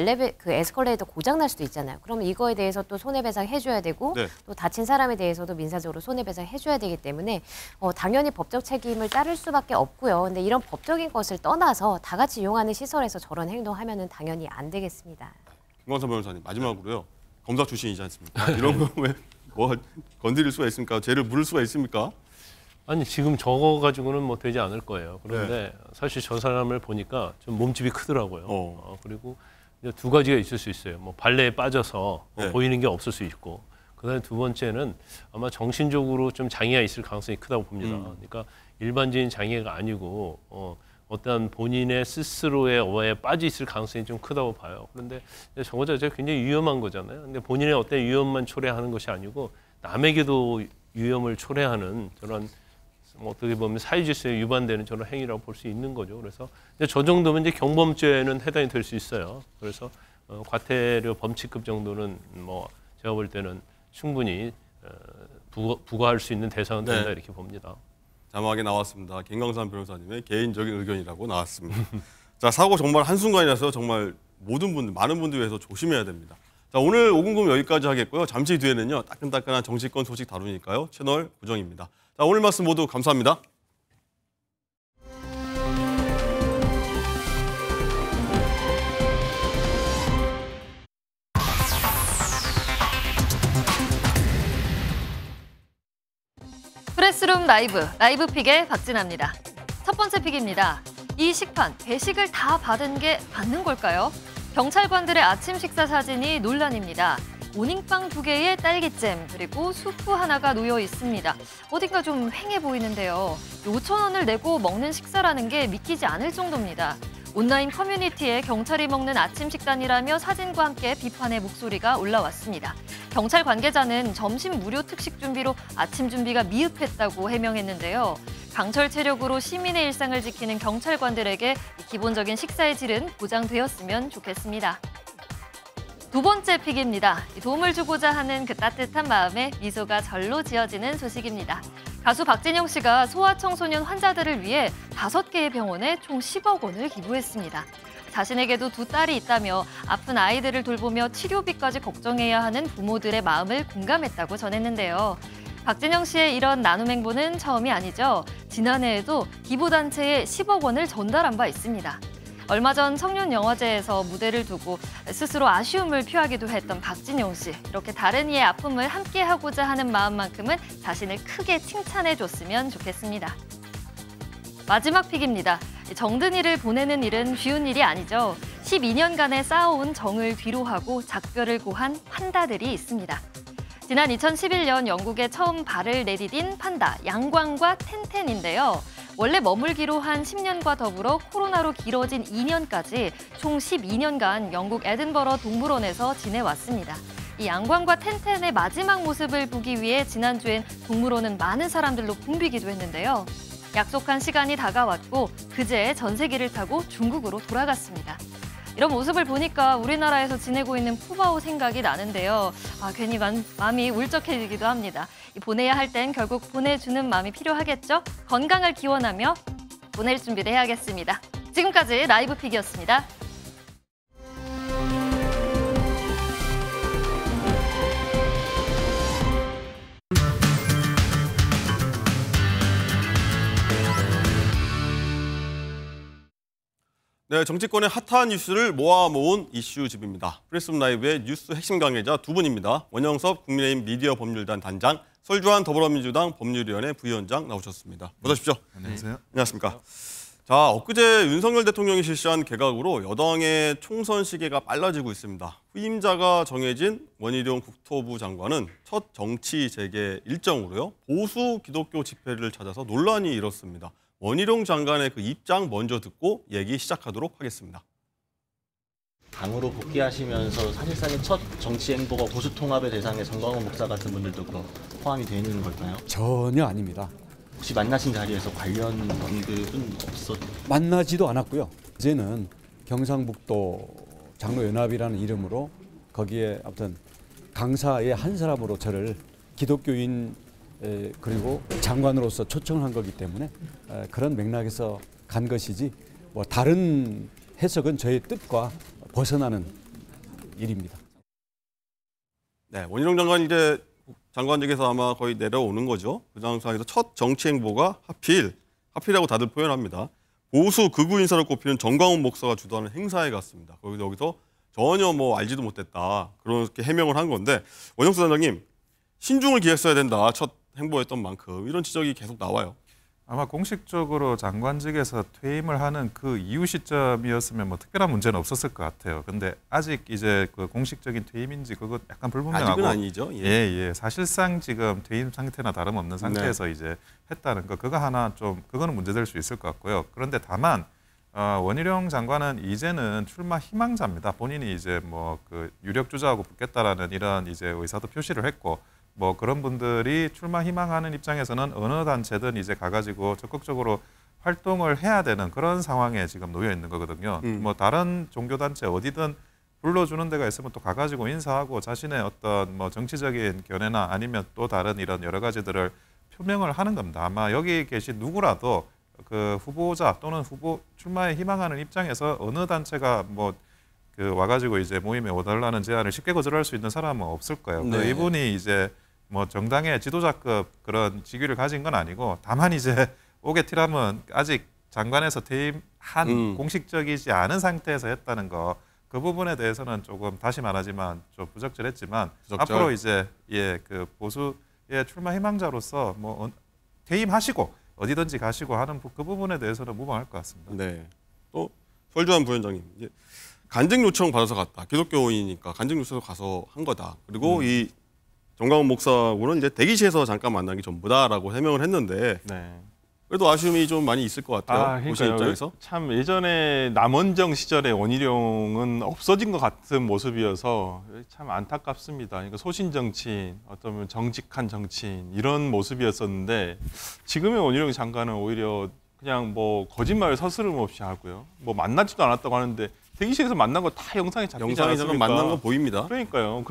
에스컬레이터 고장 날 수도 있잖아요. 그러면 이거에 대해서 또 손해배상 해줘야 되고 네. 또 다친 사람에 대해서도 민사적으로 손해배상 해줘야 되기 때문에 당연히 법적 책임을 따를 수밖에 없고요. 근데 이런 법적인 것을 떠나서 다 같이 이용하는 시설에서 저런 행동하면은 당연히 안 되겠습니다. 김광선 변호사님, 마지막으로요. 검사 출신이지 않습니까? 이런 거 왜 뭐 건드릴 수가 있습니까? 죄를 물을 수가 있습니까? 아니 지금 저거 가지고는 뭐 되지 않을 거예요. 그런데 사실 저 사람을 보니까 좀 몸집이 크더라고요. 그리고 이제 두 가지가 있을 수 있어요. 뭐 발레에 빠져서 네. 보이는 게 없을 수 있고, 그다음에 두 번째는 아마 정신적으로 좀 장애가 있을 가능성이 크다고 봅니다. 그러니까 일반적인 장애가 아니고 어떤 본인의 스스로의 어에 빠져 있을 가능성이 좀 크다고 봐요. 그런데 저거 자체가 굉장히 위험한 거잖아요. 근데 본인의 어떤 위험만 초래하는 것이 아니고 남에게도 위험을 초래하는 저런 어떻게 보면 사회질서에 위반되는 저런 행위라고 볼 수 있는 거죠. 그래서 이제 저 정도면 이제 경범죄는 해당이 될 수 있어요. 그래서 과태료 범칙급 정도는 뭐 제가 볼 때는 충분히 부과할 수 있는 대상은 된다 네. 이렇게 봅니다. 자막에 나왔습니다. 김광선 변호사님의 개인적인 의견이라고 나왔습니다. 자, 사고 정말 한순간이라서 정말 모든 분들, 많은 분들 위해서 조심해야 됩니다. 자, 오늘 5분금 여기까지 하겠고요. 잠시 뒤에는요, 따끈따끈한 정치권 소식 다루니까요. 채널 고정입니다. 자, 오늘 말씀 모두 감사합니다. 프레스룸 라이브 픽의 박진아입니다. 첫 번째 픽입니다. 이 식판, 배식을 다 받은 게 맞는 걸까요? 경찰관들의 아침 식사 사진이 논란입니다. 모닝빵 2개에 딸기잼, 그리고 수프 하나가 놓여 있습니다. 어딘가 좀 휑해 보이는데요. 5,000원을 내고 먹는 식사라는 게 믿기지 않을 정도입니다. 온라인 커뮤니티에 경찰이 먹는 아침 식단이라며 사진과 함께 비판의 목소리가 올라왔습니다. 경찰 관계자는 점심 무료 특식 준비로 아침 준비가 미흡했다고 해명했는데요. 강철 체력으로 시민의 일상을 지키는 경찰관들에게 기본적인 식사의 질은 보장되었으면 좋겠습니다. 두 번째 픽입니다. 도움을 주고자 하는 그 따뜻한 마음에 미소가 절로 지어지는 소식입니다. 가수 박진영 씨가 소아청소년 환자들을 위해 5개의 병원에 총 10억 원을 기부했습니다. 자신에게도 2딸이 있다며 아픈 아이들을 돌보며 치료비까지 걱정해야 하는 부모들의 마음을 공감했다고 전했는데요. 박진영 씨의 이런 나눔 행보는 처음이 아니죠. 지난해에도 기부단체에 10억 원을 전달한 바 있습니다. 얼마 전 청년영화제에서 무대를 두고 스스로 아쉬움을 표하기도 했던 박진영 씨. 이렇게 다른 이의 아픔을 함께하고자 하는 마음만큼은 자신을 크게 칭찬해줬으면 좋겠습니다. 마지막 픽입니다. 정든이를 보내는 일은 쉬운 일이 아니죠. 12년간의 쌓아온 정을 뒤로하고 작별을 고한 판다들이 있습니다. 지난 2011년 영국에 처음 발을 내디딘 판다 양광과 텐텐인데요. 원래 머물기로 한 10년과 더불어 코로나로 길어진 2년까지 총 12년간 영국 에든버러 동물원에서 지내왔습니다. 이 양광과 텐텐의 마지막 모습을 보기 위해 지난주엔 동물원은 많은 사람들로 붐비기도 했는데요. 약속한 시간이 다가왔고 그제 전세기를 타고 중국으로 돌아갔습니다. 이런 모습을 보니까 우리나라에서 지내고 있는 푸바오 생각이 나는데요. 괜히 마음이 울적해지기도 합니다. 보내야 할 땐 결국 보내주는 마음이 필요하겠죠? 건강을 기원하며 보낼 준비를 해야겠습니다. 지금까지 라이브 픽이었습니다. 네, 정치권의 핫한 뉴스를 모아모은 이슈집입니다. 프레스룸 라이브의 뉴스 핵심 관계자 두 분입니다. 원영섭 국민의힘 미디어 법률단 단장, 설주환 더불어민주당 법률위원회 부위원장 나오셨습니다. 어서 오십시오. 안녕하세요. 안녕하십니까. 자, 엊그제 윤석열 대통령이 실시한 개각으로 여당의 총선 시계가 빨라지고 있습니다. 후임자가 정해진 원희룡 국토부 장관은 첫 정치 재개 일정으로요, 보수 기독교 집회를 찾아서 논란이 일었습니다. 원희룡 장관의 그 입장 먼저 듣고 얘기 시작하도록 하겠습니다. 당으로 복귀하시면서 사실상의 첫 정치 행보가 보수 통합의 대상에 정광훈 목사 같은 분들도 포함이 되어 있는 걸까요? 전혀 아닙니다. 혹시 만나신 자리에서 관련 언급은 만나지도 않았고요. 이제는 경상북도 장로연합이라는 이름으로 거기에 아무튼 강사의 한 사람으로 저를 기독교인 그리고 장관으로서 초청한 거기 때문에 그런 맥락에서 간 것이지 뭐 다른 해석은 저의 뜻과 벗어나는 일입니다. 네, 원희룡 장관이 이제 장관직에서 아마 거의 내려오는 거죠. 그 상황에서 첫 정치 행보가 하필이라고 다들 표현합니다. 보수 극우 인사를 꼽히는 정광훈 목사가 주도하는 행사에 갔습니다. 여기서 전혀 뭐 알지도 못했다, 그렇게 해명을 한 건데, 원영수 단장님, 신중을 기했어야 된다, 첫 행보였던 만큼, 이런 지적이 계속 나와요. 아마 공식적으로 장관직에서 퇴임을 하는 그 이후 시점이었으면 뭐 특별한 문제는 없었을 것 같아요. 근데 아직 이제 그 공식적인 퇴임인지 그거 약간 불분명하고. 아직은 아니죠. 예. 사실상 지금 퇴임 상태나 다름없는 상태에서 네. 이제 했다는 거, 그거 하나 좀 그거는 문제될 수 있을 것 같고요. 그런데 다만 원희룡 장관은 이제는 출마 희망자입니다. 본인이 이제 뭐 그 유력 주자하고 붙겠다라는 이런 이제 의사도 표시를 했고, 뭐 그런 분들이 출마 희망하는 입장에서는 어느 단체든 이제 가가지고 적극적으로 활동을 해야 되는 그런 상황에 지금 놓여 있는 거거든요. 뭐 다른 종교 단체 어디든 불러주는 데가 있으면 또 가가지고 인사하고 자신의 어떤 뭐 정치적인 견해나 아니면 또 다른 이런 여러 가지들을 표명을 하는 겁니다. 아마 여기 계신 누구라도 그 후보자 또는 후보 출마에 희망하는 입장에서 어느 단체가 뭐 그 와가지고 이제 모임에 오달라는 제안을 쉽게 거절할 수 있는 사람은 없을 거예요. 네. 이분이 이제 뭐 정당의 지도자급 그런 직위를 가진 건 아니고, 다만 이제 오게티라면 아직 장관에서 퇴임한 공식적이지 않은 상태에서 했다는 거, 그 부분에 대해서는 조금 다시 말하지만 좀 부적절했지만 앞으로 이제 그 보수의 출마 희망자로서 뭐 퇴임하시고 어디든지 가시고 하는 그 부분에 대해서는 무방할 것 같습니다. 네. 또 설주환 부위원장님, 이제 간증 요청 받아서 갔다. 기독교인이니까 간증 요청 가서 한 거다. 그리고 이 정광훈 목사하고는 이제 대기실에서 잠깐 만난 게 전부다라고 해명을 했는데, 네. 그래도 아쉬움이 좀 많이 있을 것 같아요. 보신 입장에서. 참 예전에 남원정 시절에 원희룡은 없어진 것 같은 모습이어서 참 안타깝습니다. 그러니까 소신 정치인, 어쩌면 정직한 정치인, 이런 모습이었었는데, 지금의 원희룡 장관은 오히려 그냥 뭐 거짓말을 서스름 없이 하고요. 뭐 만나지도 않았다고 하는데 대기실에서 만난 거 다 영상에 잡히지 않았습니까? 만난 거 보입니다. 그러니까요.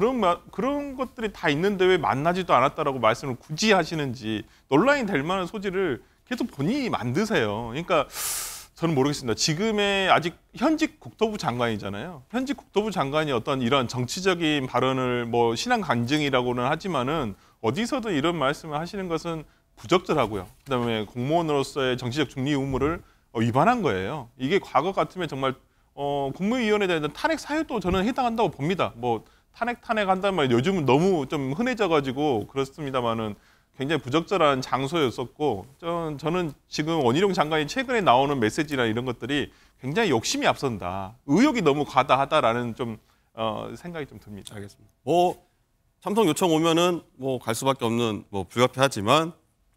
그런 것들이 다 있는데 왜 만나지도 않았다라고 말씀을 굳이 하시는지, 논란이 될 만한 소지를 계속 본인이 만드세요. 그러니까 저는 모르겠습니다. 지금의 아직 현직 국토부 장관이잖아요. 현직 국토부 장관이 어떤 이런 정치적인 발언을 뭐 신앙 간증이라고는 하지만은 어디서든 이런 말씀을 하시는 것은 부적절하고요. 그다음에 공무원으로서의 정치적 중리 의무를 위반한 거예요. 이게 과거 같으면 정말 국무위원회에 대한 탄핵 사유도 저는 해당한다고 봅니다. 뭐 탄핵한다는 말 요즘은 너무 좀 흔해져가지고 그렇습니다만은 굉장히 부적절한 장소였었고, 저는 지금 원희룡 장관이 최근에 나오는 메시지나 이런 것들이 굉장히 욕심이 앞선다, 의욕이 너무 과다하다라는 좀 생각이 좀 듭니다. 알겠습니다. 뭐 참석 요청 오면은 뭐 갈 수밖에 없는 뭐 불가피하지만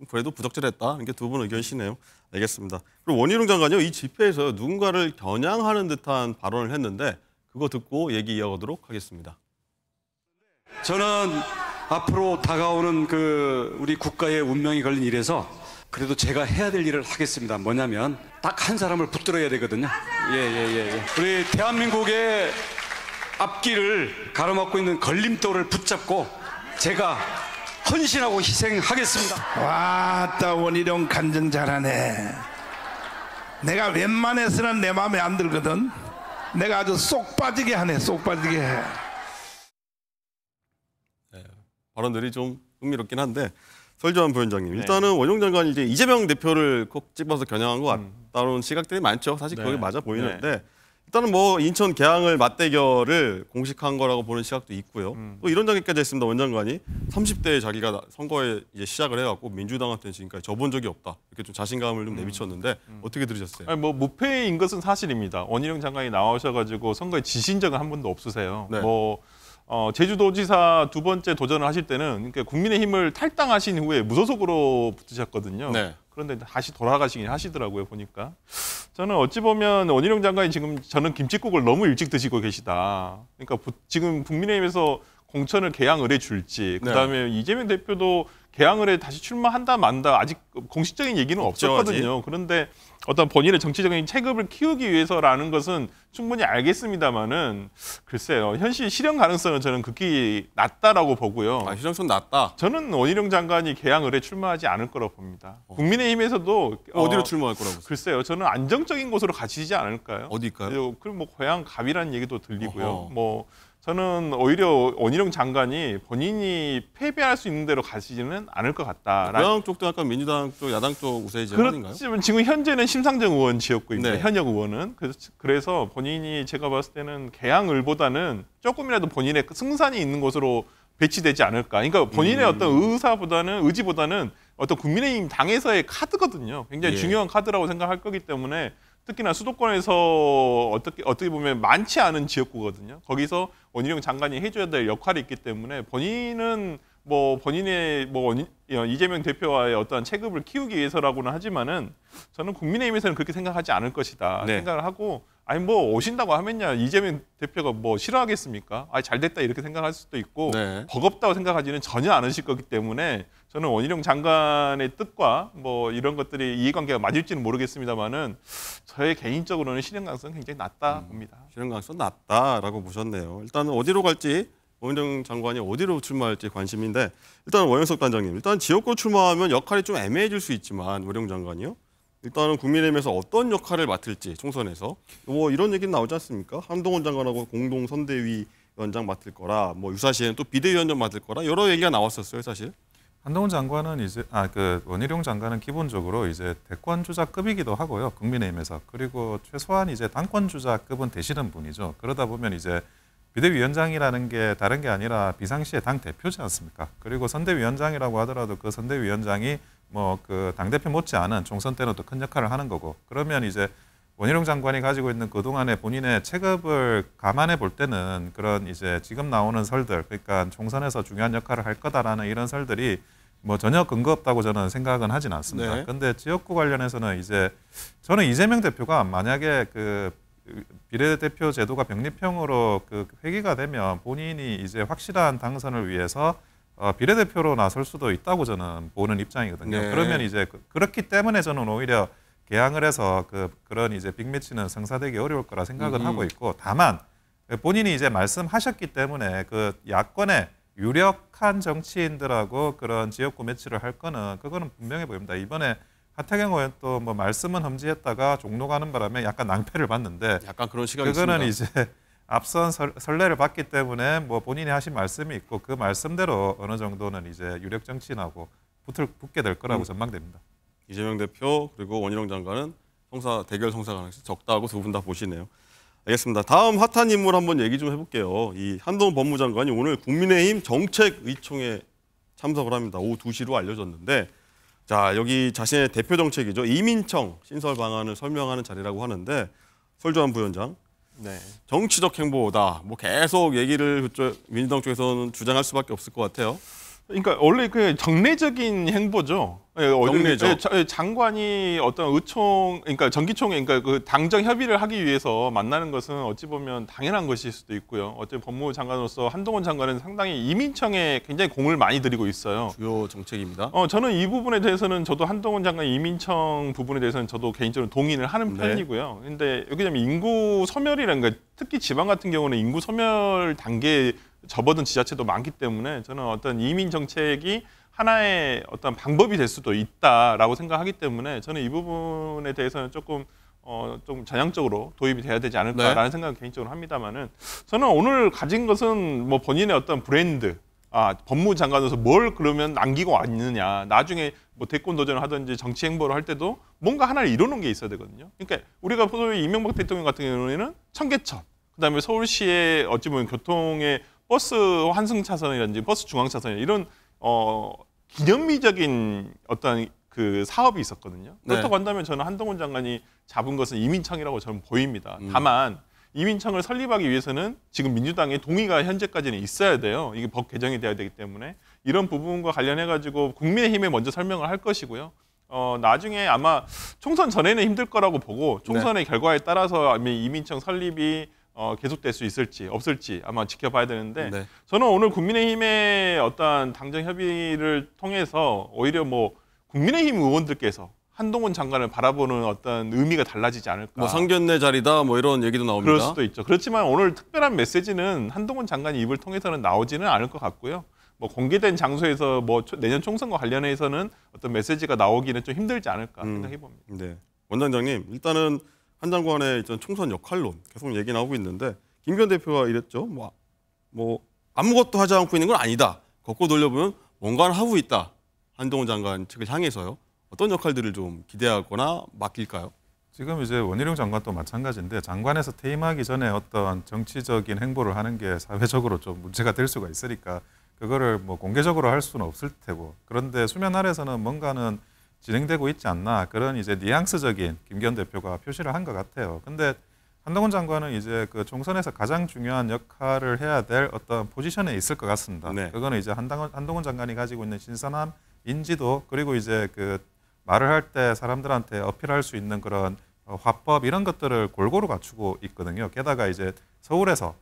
그래도 부적절했다, 이게 두 분 의견이시네요. 알겠습니다. 그리고 원희룡 장관이요, 이 집회에서 누군가를 겨냥하는 듯한 발언을 했는데 그거 듣고 얘기 이어가도록 하겠습니다. 저는 앞으로 다가오는 그 우리 국가의 운명이 걸린 일에서 그래도 제가 해야 될 일을 하겠습니다. 뭐냐면 딱 한 사람을 붙들어야 되거든요. 우리 대한민국의 앞길을 가로막고 있는 걸림돌을 붙잡고 제가 헌신하고 희생하겠습니다. 와따 원희룡 간증 잘하네. 내가 웬만해서는 내 마음에 안 들거든. 내가 아주 쏙 빠지게 하네. 쏙 빠지게 해. 발언들이 좀 흥미롭긴 한데, 설주환 부위원장님, 일단은 원희룡 장관이 이제 이재명 대표를 꼭 집어서 겨냥한 것 같다는 시각들이 많죠. 사실 그게 맞아 보이는데 일단은 뭐 인천 계양을 맞대결을 공식한 거라고 보는 시각도 있고요. 또 이런 장면까지 했습니다. 원 장관이 30대에 자기가 선거에 이제 시작을 해갖고 민주당한테 지금까지 져본 적이 없다. 이렇게 좀 자신감을 좀 내비쳤는데 어떻게 들으셨어요? 아니, 뭐 무패인 것은 사실입니다. 원희룡 장관이 나오셔가지고 선거에 지신 적은 한 번도 없으세요. 네. 제주도지사 두 번째 도전을 하실 때는 그러니까 국민의힘을 탈당하신 후에 무소속으로 붙으셨거든요. 네. 그런데 다시 돌아가시긴 하시더라고요, 보니까. 저는 어찌 보면 원희룡 장관이 지금 저는 김칫국을 너무 일찍 드시고 계시다. 그러니까 지금 국민의힘에서 공천을 계양을에 줄지, 그다음에 이재명 대표도 계양을에 다시 출마한다 만다 아직 공식적인 얘기는 없었거든요. 그런데 어떤 본인의 정치적인 체급을 키우기 위해서라는 것은 충분히 알겠습니다만은 글쎄요, 현실 실현 가능성은 저는 극히 낮다라고 보고요. 아, 실현성 낮다. 저는 원희룡 장관이 계양을에 출마하지 않을 거라고 봅니다. 국민의힘에서도 어디로 출마할 거라고? 글쎄요, 저는 안정적인 곳으로 가시지 않을까요? 어디일까요? 그럼 뭐 고향 갑이라는 얘기도 들리고요. 어허. 뭐 저는 오히려 원희룡 장관이 본인이 패배할 수 있는 대로 가시지는 않을 것 같다. 고향 쪽도 약간 민주당 쪽, 야당 쪽 우세지 아닌가요? 그렇지만 지금 현재는 심상정 의원 지역구입니다. 네. 현역 의원은. 그래서 본인이 제가 봤을 때는 계양을보다는 조금이라도 본인의 승산이 있는 곳으로 배치되지 않을까. 그러니까 본인의 어떤 의지보다는 어떤 국민의힘 당에서의 카드거든요. 굉장히 중요한 카드라고 생각할 거기 때문에 특히나 수도권에서 어떻게 보면 많지 않은 지역구거든요. 거기서 원희룡 장관이 해줘야 될 역할이 있기 때문에 본인은 본인의 이재명 대표와의 어떤 체급을 키우기 위해서라고는 하지만은 저는 국민의힘에서는 그렇게 생각하지 않을 것이다 생각을 하고, 아니 오신다고 하면야 이재명 대표가 싫어하겠습니까? 잘 됐다 이렇게 생각할 수도 있고 버겁다고 생각하지는 전혀 않으실 거기 때문에 저는 원희룡 장관의 뜻과 이런 것들이 이해관계가 맞을지는 모르겠습니다만은 저의 개인적으로는 실현 가능성은 굉장히 낮다 봅니다. 실현 가능성 낮다라고 보셨네요. 일단은 어디로 갈지, 원희룡 장관이 어디로 출마할지 관심인데, 일단은 원영석 단장님, 일단 지역구로 출마하면 역할이 좀 애매해질 수 있지만 원희룡 장관이요. 일단은 국민의힘에서 어떤 역할을 맡을지 총선에서 이런 얘기는 나오지 않습니까? 한동훈 장관하고 공동 선대위원장 맡을 거라, 유사시에는 또 비대위원장 맡을 거라 여러 얘기가 나왔었어요, 사실. 한동훈 장관은 이제 원희룡 장관은 기본적으로 이제 대권 주자급이기도 하고요, 국민의힘에서. 그리고 최소한 이제 당권 주자급은 되시는 분이죠. 그러다 보면 이제 비대위원장이라는 게 다른 게 아니라 비상시에 당 대표지 않습니까? 그리고 선대위원장이라고 하더라도 그 선대위원장이 그 당대표 못지않은 총선 때는 또 큰 역할을 하는 거고, 그러면 이제 원희룡 장관이 가지고 있는 그동안의 본인의 체급을 감안해 볼 때는 그런 이제 지금 나오는 설들, 그러니까 총선에서 중요한 역할을 할 거다라는 이런 설들이 전혀 근거 없다고 저는 생각은 하진 않습니다. 그런데 지역구 관련해서는 이제 저는 이재명 대표가 만약에 그 비례대표 제도가 병립형으로 회귀가 되면 본인이 이제 확실한 당선을 위해서 비례대표로 나설 수도 있다고 저는 보는 입장이거든요. 그러면 이제 그렇기 때문에 저는 오히려 개항을 해서 그런 이제 빅매치는 성사되기 어려울 거라 생각은 하고 있고, 다만 본인이 이제 말씀하셨기 때문에 그 야권의 유력한 정치인들하고 그런 지역구 매치를 할 거는 그거는 분명해 보입니다. 이번에 하태경 의원 또 말씀은 험지했다가 종로 가는 바람에 약간 낭패를 봤는데, 약간 그런 시각이 그거는 있습니다. 이제 앞선 설레를 받기 때문에 본인이 하신 말씀이 있고 그 말씀대로 어느 정도는 이제 유력 정치인하고 붙게 될 거라고 전망됩니다. 이재명 대표 그리고 원희룡 장관은 대결 성사 가능성이 적다고 두 분 다 보시네요. 알겠습니다. 다음 핫한 인물 한번 얘기 좀 해볼게요. 이 한동훈 법무장관이 오늘 국민의힘 정책의총에 참석을 합니다. 오후 2시로 알려졌는데, 자, 여기 자신의 대표 정책이죠. 이민청 신설 방안을 설명하는 자리라고 하는데, 설주환 부위원장, 정치적 행보다 계속 얘기를 민주당 쪽에서는 주장할 수밖에 없을 것 같아요. 그러니까 원래 그 정례적인 행보죠. 정례적. 장관이 어떤 그러니까 정기총회, 그러니까 그 당정 협의를 하기 위해서 만나는 것은 어찌 보면 당연한 것일 수도 있고요. 어쨌든 법무부 장관으로서 한동훈 장관은 상당히 이민청에 굉장히 공을 많이 들이고 있어요. 주요 정책입니다. 저는 이 부분에 대해서는 저도 한동훈 장관 이민청 부분에 대해서는 저도 개인적으로 동의를 하는 편이고요. 근데 여기 좀 인구 소멸이라는 거, 특히 지방 같은 경우는 인구 소멸 단계에 접어든 지자체도 많기 때문에 저는 어떤 이민 정책이 하나의 어떤 방법이 될 수도 있다라고 생각하기 때문에 저는 이 부분에 대해서는 조금 좀 전향적으로 도입이 돼야 되지 않을까라는 생각을 개인적으로 합니다만은, 저는 오늘 가진 것은 본인의 어떤 브랜드, 법무장관으로서 뭘 그러면 남기고 왔느냐. 나중에 뭐 대권 도전을 하든지 정치 행보를 할 때도 뭔가 하나를 이뤄놓은 게 있어야 되거든요. 그러니까 우리가 소위 이명박 대통령 같은 경우에는 청계천, 그다음에 서울시의 어찌 보면 교통의 버스 환승 차선이라든지 버스 중앙 차선 이런 기념비적인 어떤 그 사업이 있었거든요. 그렇다고 한다면 저는 한동훈 장관이 잡은 것은 이민청이라고 저는 보입니다. 다만 이민청을 설립하기 위해서는 지금 민주당의 동의가 현재까지는 있어야 돼요. 이게 법 개정이 돼야 되기 때문에 이런 부분과 관련해가지고 국민의힘에 먼저 설명을 할 것이고요. 나중에 아마 총선 전에는 힘들 거라고 보고 총선의 결과에 따라서 이민청 설립이 계속될 수 있을지 없을지 아마 지켜봐야 되는데 저는 오늘 국민의힘의 어떤 당정 협의를 통해서 오히려 뭐 국민의힘 의원들께서 한동훈 장관을 바라보는 어떤 의미가 달라지지 않을까. 뭐 상견례 자리다 뭐 이런 얘기도 나옵니다. 그럴 수도 있죠. 그렇지만 오늘 특별한 메시지는 한동훈 장관이 입을 통해서는 나오지는 않을 것 같고요. 뭐 공개된 장소에서 뭐 내년 총선과 관련해서는 어떤 메시지가 나오기는 좀 힘들지 않을까 생각해 봅니다. 네, 원장님 일단은 한 장관의 총선 역할론 계속 얘기 나오고 있는데 김기현 대표가 이랬죠. 뭐 아무것도 하지 않고 있는 건 아니다. 거꾸로 돌려보면 뭔가를 하고 있다. 한동훈 장관 측을 향해서요. 어떤 역할들을 좀 기대하거나 맡길까요? 지금 이제 원희룡 장관도 마찬가지인데 장관에서 퇴임하기 전에 어떤 정치적인 행보를 하는 게 사회적으로 좀 문제가 될 수가 있으니까 그거를 뭐 공개적으로 할 수는 없을 테고 그런데 수면 아래서는 뭔가는 진행되고 있지 않나 그런 이제 뉘앙스적인 김기현 대표가 표시를 한 것 같아요. 근데 한동훈 장관은 이제 그 총선에서 가장 중요한 역할을 해야 될 어떤 포지션에 있을 것 같습니다. 그거는 이제 한동훈 장관이 가지고 있는 신선함, 인지도 그리고 이제 그 말을 할 때 사람들한테 어필할 수 있는 그런 화법 이런 것들을 골고루 갖추고 있거든요. 게다가 이제 서울에서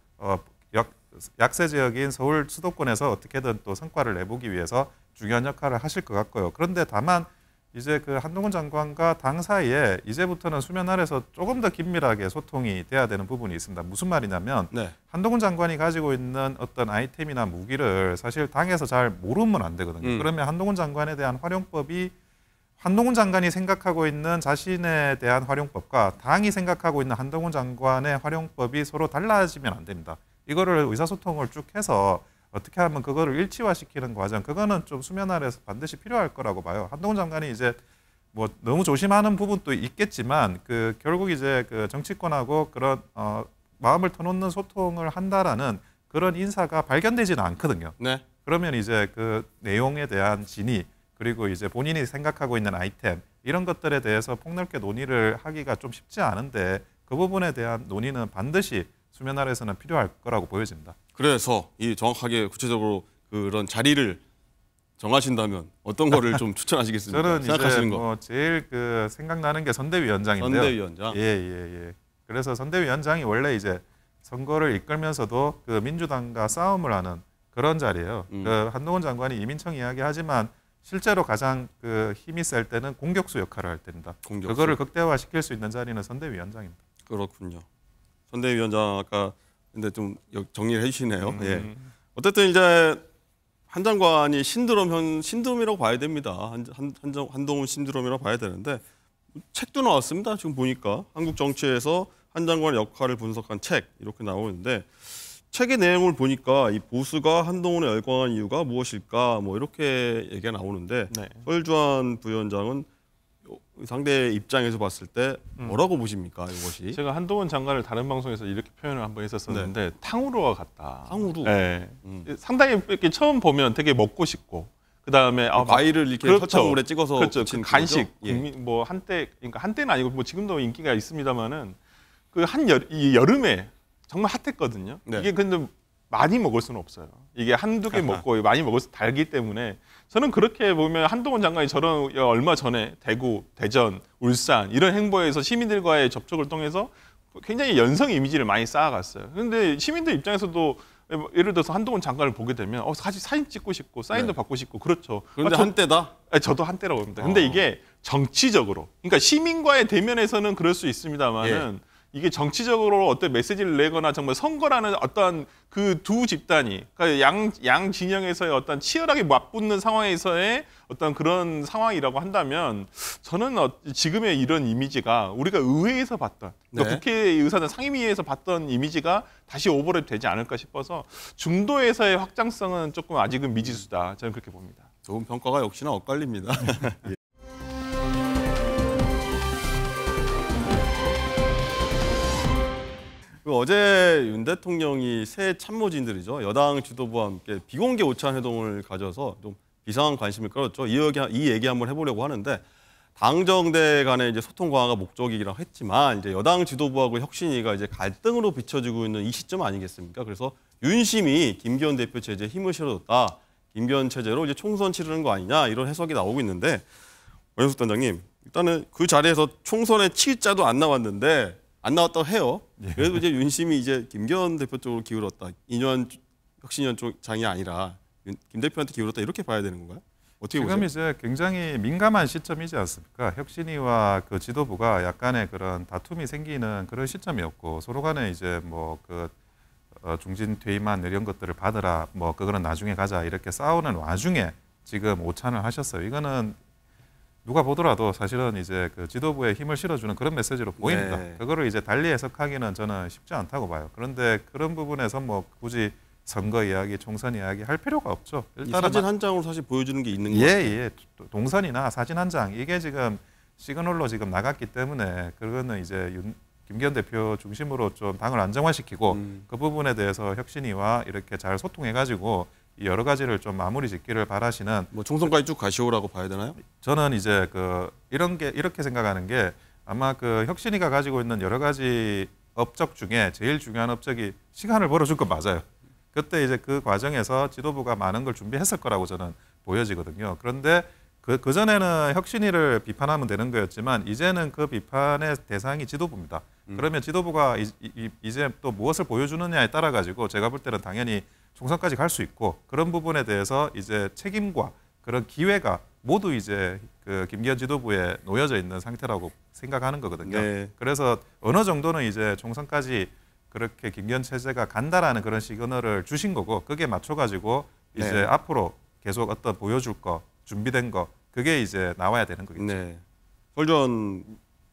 약세 지역인 서울 수도권에서 어떻게든 또 성과를 내보기 위해서 중요한 역할을 하실 것 같고요. 그런데 다만 이제 그 한동훈 장관과 당 사이에 이제부터는 수면 아래서 조금 더 긴밀하게 소통이 돼야 되는 부분이 있습니다. 무슨 말이냐면 한동훈 장관이 가지고 있는 어떤 아이템이나 무기를 사실 당에서 잘 모르면 안 되거든요. 그러면 한동훈 장관에 대한 활용법이 한동훈 장관이 생각하고 있는 자신에 대한 활용법과 당이 생각하고 있는 한동훈 장관의 활용법이 서로 달라지면 안 됩니다. 이거를 의사소통을 쭉 해서 어떻게 하면 그거를 일치화시키는 과정, 그거는 좀 수면 아래에서 반드시 필요할 거라고 봐요. 한동훈 장관이 이제 뭐 너무 조심하는 부분도 있겠지만 그 결국 이제 그 정치권하고 그런 마음을 터놓는 소통을 한다라는 그런 인사가 발견되지는 않거든요. 그러면 이제 그 내용에 대한 진위 그리고 이제 본인이 생각하고 있는 아이템 이런 것들에 대해서 폭넓게 논의를 하기가 좀 쉽지 않은데 그 부분에 대한 논의는 반드시 수면 아래에서는 필요할 거라고 보여집니다. 그래서 이 정확하게 구체적으로 그런 자리를 정하신다면 어떤 거를 좀 추천하시겠습니까? 저는 생각하시는 이제 뭐 제일 그 생각나는 게 선대위원장인데요. 선대위원장. 예. 그래서 선대위원장이 원래 이제 선거를 이끌면서도 그 민주당과 싸움을 하는 그런 자리예요. 그 한동훈 장관이 이민청 이야기하지만 실제로 가장 그 힘이 셀 때는 공격수 역할을 할 때입니다. 그거를 극대화시킬 수 있는 자리는 선대위원장입니다. 그렇군요. 선대위원장 아까 근데 좀 정리를 해주시네요. 예. 어쨌든 이제 한 장관이 신드롬이라고 봐야 됩니다. 한동훈 신드롬이라고 봐야 되는데 책도 나왔습니다. 지금 보니까 한국 정치에서 한 장관의 역할을 분석한 책 이렇게 나오는데 책의 내용을 보니까 이 보수가 한동훈에 열광한 이유가 무엇일까 뭐 이렇게 얘기가 나오는데 설주환 부위원장은 상대의 입장에서 봤을 때 뭐라고 보십니까 이것이? 제가 한동훈 장관을 다른 방송에서 이렇게 표현을 한번 했었었는데 탕후루와 같다. 탕후루. 네. 상당히 이렇게 처음 보면 되게 먹고 싶고 그 다음에 과일을 이렇게 설탕물에 찍어서 그 간식 예. 뭐 한때 그러니까 한때는 아니고 뭐 지금도 인기가 있습니다만은 그 이 여름에 정말 핫했거든요. 이게 근데 많이 먹을 수는 없어요. 이게 한두 개 먹고 많이 먹을 수 달기 때문에 저는 그렇게 보면 한동훈 장관이 저런 얼마 전에 대구, 대전, 울산 이런 행보에서 시민들과의 접촉을 통해서 굉장히 연성 이미지를 많이 쌓아갔어요. 그런데 시민들 입장에서도 예를 들어서 한동훈 장관을 보게 되면 사진 찍고 싶고 사인도 받고 싶고 그렇죠. 그런데 한때다? 저도 한때라고 봅니다. 근데 이게 정치적으로 그러니까 시민과의 대면에서는 그럴 수 있습니다만은 이게 정치적으로 어떤 메시지를 내거나 정말 선거라는 어떤 그 두 집단이 그러니까 양 진영에서의 어떤 치열하게 맞붙는 상황에서의 어떤 그런 상황이라고 한다면 저는 지금의 이런 이미지가 우리가 의회에서 봤던 그러니까 국회의사는 상임위에서 봤던 이미지가 다시 오버랩 되지 않을까 싶어서 중도에서의 확장성은 조금 아직은 미지수다. 저는 그렇게 봅니다. 좋은 평가가 역시나 엇갈립니다. 예. 어제 윤 대통령이 새 참모진들이죠. 여당 지도부와 함께 비공개 오찬 회동을 가져서 좀 비상한 관심을 끌었죠. 이 얘기 한번 해보려고 하는데 당정대 간의 이제 소통 강화가 목적이라고 했지만 이제 여당 지도부하고 혁신위가 이제 갈등으로 비춰지고 있는 이 시점 아니겠습니까? 그래서 윤심이 김기현 대표 체제에 힘을 실어줬다. 김기현 체제로 이제 총선 치르는 거 아니냐 이런 해석이 나오고 있는데 원영숙 단장님 일단은 그 자리에서 총선에 칠 자도 안 나왔는데 안 나왔다고 해요. 그래도 이제 윤심이 이제 김기현 대표 쪽으로 기울었다. 이뇨한 혁신위원 쪽장이 아니라 김 대표한테 기울었다 이렇게 봐야 되는 건가요? 어떻게 지금 보세요? 이제 굉장히 민감한 시점이지 않습니까? 혁신위와 그 지도부가 약간의 그런 다툼이 생기는 그런 시점이었고 서로 간에 이제 뭐 그 중진 퇴임안 이런 것들을 받으라 뭐 그거는 나중에 가자 이렇게 싸우는 와중에 지금 오찬을 하셨어요. 이거는 누가 보더라도 사실은 이제 그 지도부에 힘을 실어주는 그런 메시지로 보입니다. 네. 그거를 이제 달리 해석하기는 저는 쉽지 않다고 봐요. 그런데 그런 부분에서 뭐 굳이 선거 이야기, 총선 이야기 할 필요가 없죠. 일단은 사진 한 장으로 사실 보여주는 게 있는 거죠. 예. 동선이나 사진 한 장 이게 지금 시그널로 지금 나갔기 때문에 그거는 이제 김기현 대표 중심으로 좀 당을 안정화시키고 그 부분에 대해서 혁신위와 이렇게 잘 소통해가지고 여러 가지를 좀 마무리 짓기를 바라시는 뭐 총선까지 쭉 가시오라고 봐야 되나요? 저는 이제 이렇게 생각하는 게 아마 그 혁신위가 가지고 있는 여러 가지 업적 중에 제일 중요한 업적이 시간을 벌어줄 건 맞아요. 그때 이제 그 과정에서 지도부가 많은 걸 준비했을 거라고 저는 보여지거든요. 그런데 그 전에는 혁신위를 비판하면 되는 거였지만 이제는 그 비판의 대상이 지도부입니다. 그러면 지도부가 이제 또 무엇을 보여주느냐에 따라 가지고 제가 볼 때는 당연히 총선까지 갈 수 있고 그런 부분에 대해서 이제 책임과 그런 기회가 모두 이제 그 김기현 지도부에 놓여져 있는 상태라고 생각하는 거거든요. 네. 그래서 어느 정도는 이제 총선까지 그렇게 김기현 체제가 간다라는 그런 시그널을 주신 거고 그게 맞춰가지고 이제 네. 앞으로 계속 어떤 보여줄 거 준비된 거 그게 이제 나와야 되는 거겠죠. 네. 설전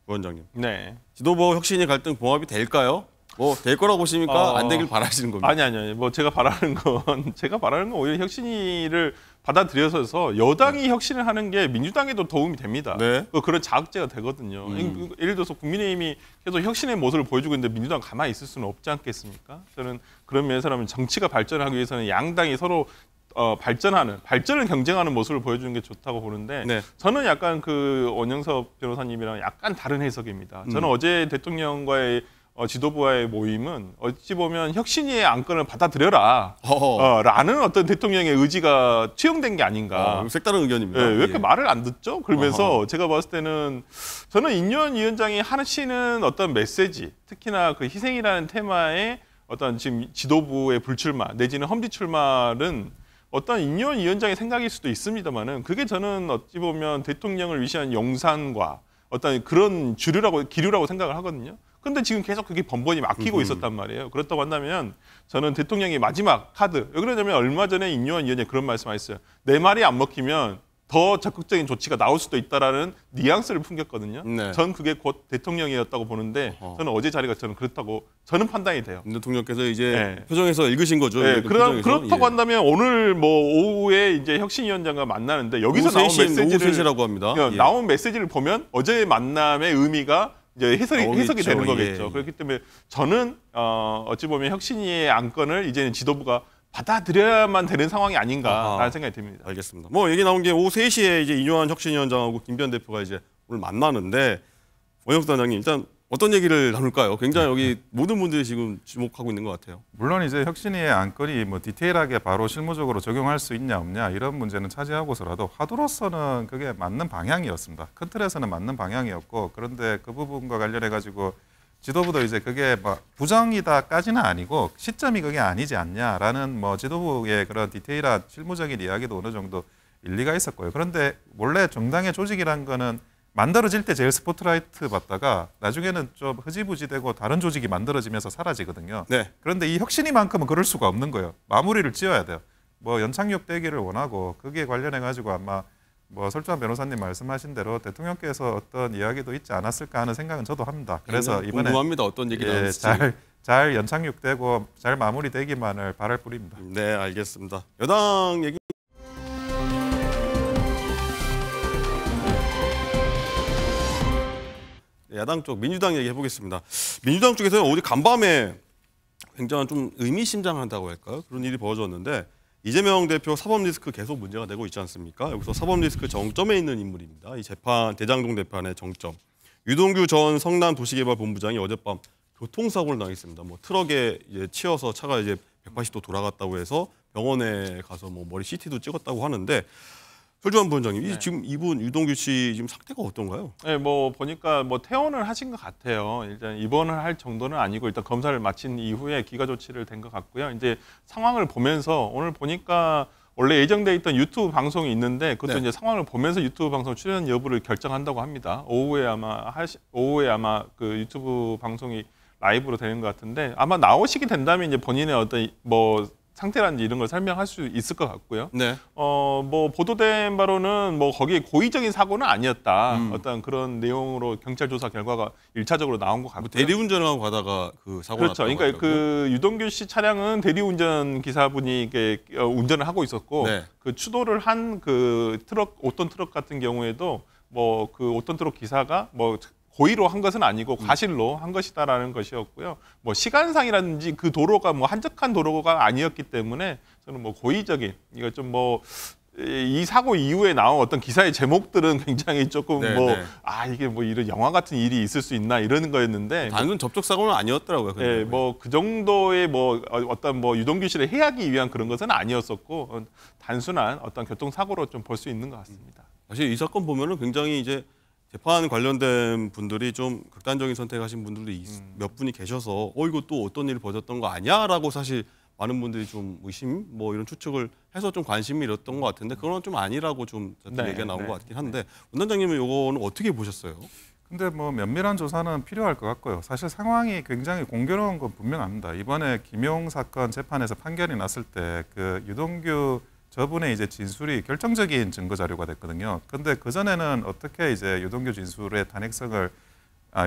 부원장님. 네. 지도부 혁신이 갈등 봉합이 될까요? 뭐 될 거라고 보십니까? 안 되길 바라시는 겁니다. 아니. 뭐 제가 바라는 건 오히려 혁신위를 받아들여서 여당이 혁신을 하는 게 민주당에도 도움이 됩니다. 네. 그런 자극제가 되거든요. 예를 들어서 국민의힘이 계속 혁신의 모습을 보여주고 있는데 민주당 가만히 있을 수는 없지 않겠습니까? 저는 그런 면에서라면 정치가 발전하기 위해서는 양당이 서로 발전을 경쟁하는 모습을 보여주는 게 좋다고 보는데 네. 저는 약간 그 원영섭 변호사님이랑 약간 다른 해석입니다. 저는 어제 대통령과의 지도부와의 모임은 어찌 보면 혁신위의 안건을 받아들여라 라는 어떤 대통령의 의지가 투영된 게 아닌가. 색다른 의견입니다. 네, 왜 이렇게 말을 안 듣죠? 그러면서 제가 봤을 때는 저는 인요한 위원장이 하시는 어떤 메시지, 특히나 그 희생이라는 테마의 어떤 지금 지도부의 불출마 내지는 험지 출마는 어떤 인요한 위원장의 생각일 수도 있습니다만은 그게 저는 어찌 보면 대통령을 위시한 용산과 어떤 그런 기류라고 생각을 하거든요. 근데 지금 계속 그게 번번이 막히고 있었단 말이에요. 그렇다고 한다면 저는 대통령의 마지막 카드. 왜 그러냐면 얼마 전에 인요한 위원장이 그런 말씀하셨어요. 내 말이 안 먹히면 더 적극적인 조치가 나올 수도 있다라는 뉘앙스를 풍겼거든요. 네. 전 그게 곧 대통령이었다고 보는데 저는 어제 자리가 저는 그렇다고 저는 판단이 돼요. 대통령께서 이제 표정에서 읽으신 거죠. 네, 그렇다고 한다면 오늘 뭐 오후에 이제 혁신위원장과 만나는데 여기서 나온 메시지를 3시라고 합니다. 나온 메시지를 보면 어제의 만남의 의미가 이제 해석이 되는 거겠죠. 예. 그렇기 때문에 저는 어찌 보면 혁신위의 안건을 이제는 지도부가 받아들여야만 되는 상황이 아닌가라는 생각이 듭니다. 알겠습니다. 뭐 얘기 나온 게 오후 3시에 이제 이뇨한 혁신위원장하고 김기현 대표가 이제 오늘 만나는데 원영숙 단장님 일단 어떤 얘기를 나눌까요? 굉장히 여기 모든 분들이 지금 주목하고 있는 것 같아요. 물론 이제 혁신위의 안건이 뭐 디테일하게 바로 실무적으로 적용할 수 있냐 없냐 이런 문제는 차지하고서라도 화두로서는 그게 맞는 방향이었습니다. 큰 틀에서는 맞는 방향이었고 그런데 그 부분과 관련해 가지고 지도부도 이제 그게 뭐 부정이다까지는 아니고 시점이 그게 아니지 않냐라는 뭐 지도부의 그런 디테일한 실무적인 이야기도 어느 정도 일리가 있었고요. 그런데 원래 정당의 조직이란 거는 만들어질 때 제일 스포트라이트 받다가 나중에는 좀 흐지부지되고 다른 조직이 만들어지면서 사라지거든요. 네. 그런데 이 혁신이만큼은 그럴 수가 없는 거예요. 마무리를 지어야 돼요. 뭐 연착륙 되기를 원하고 거기에 관련해 가지고 아마 뭐 설주환 변호사님 말씀하신 대로 대통령께서 어떤 이야기도 있지 않았을까 하는 생각은 저도 합니다. 그래서 이번에 궁금합니다. 어떤 얘기 나올지. 잘 연착륙되고 잘 마무리되기만을 바랄 뿐입니다. 네, 알겠습니다. 여당 얘기. 야당 쪽 민주당 얘기 해보겠습니다. 민주당 쪽에서는 어제 간밤에 굉장한 좀 의미심장하다고 할까요? 그런 일이 벌어졌는데 이재명 대표 사법 리스크 계속 문제가 되고 있지 않습니까? 여기서 사법 리스크 정점에 있는 인물입니다. 이 재판 대장동 재판의 정점. 유동규 전 성남도시개발본부장이 어젯밤 교통사고를 당했습니다. 뭐 트럭에 이제 치여서 차가 이제 180도 돌아갔다고 해서 병원에 가서 뭐 머리 CT도 찍었다고 하는데. 설주환 부원장님, 네. 지금 이분 유동규 씨 지금 상태가 어떤가요? 네, 뭐 보니까 뭐 퇴원을 하신 것 같아요. 일단 입원을 할 정도는 아니고 일단 검사를 마친 이후에 기가 조치를 된 것 같고요. 이제 상황을 보면서 오늘 보니까 원래 예정돼 있던 유튜브 방송이 있는데 그것도 네. 이제 상황을 보면서 유튜브 방송 출연 여부를 결정한다고 합니다. 오후에 아마 그 유튜브 방송이 라이브로 되는 것 같은데 아마 나오시게 된다면 이제 본인의 어떤 뭐 상태라든지 이런 걸 설명할 수 있을 것 같고요. 네. 뭐 보도된 바로는 뭐 거기에 고의적인 사고는 아니었다. 어떤 그런 내용으로 경찰 조사 결과가 1차적으로 나온 것 같고요. 뭐 대리운전을 하고 가다가 그 사고가 그렇죠. 났다고 그러니까 하더라고요. 그 유동규 씨 차량은 대리운전 기사분이 이게 운전을 하고 있었고 네. 그 추돌을 한 그 트럭 5톤 트럭 같은 경우에도 뭐 그 5톤 트럭 기사가 뭐 고의로 한 것은 아니고 과실로 한 것이다라는 것이었고요. 뭐 시간상이라든지 그 도로가 뭐 한적한 도로가 아니었기 때문에 저는 뭐 고의적인 이거 좀 뭐 이 사고 이후에 나온 어떤 기사의 제목들은 굉장히 조금 네, 뭐 네. 이게 뭐 이런 영화 같은 일이 있을 수 있나 이러는 거였는데 단순 접촉 사고는 아니었더라고요. 예, 뭐 그 정도의 뭐 어떤 뭐 유동규 씨를 해하기 위한 그런 것은 아니었었고 단순한 어떤 교통 사고로 좀 볼 수 있는 것 같습니다. 사실 이 사건 보면은 굉장히 이제 재판 관련된 분들이 좀 극단적인 선택하신 분들도 몇 분이 계셔서 이거 또 어떤 일이 벌어졌던 거 아니야라고 사실 많은 분들이 좀 의심 뭐 이런 추측을 해서 좀 관심이 잃었던 것 같은데 그건 좀 아니라고 좀 얘기가 나온 것 같긴 한데 원장님은 이거는 어떻게 보셨어요? 근데 뭐 면밀한 조사는 필요할 것 같고요. 사실 상황이 굉장히 공교로운 건 분명합니다. 이번에 김용 사건 재판에서 판결이 났을 때 그 유동규 저분의 이제 진술이 결정적인 증거 자료가 됐거든요. 근데 그 전에는 어떻게 이제 유동규 진술의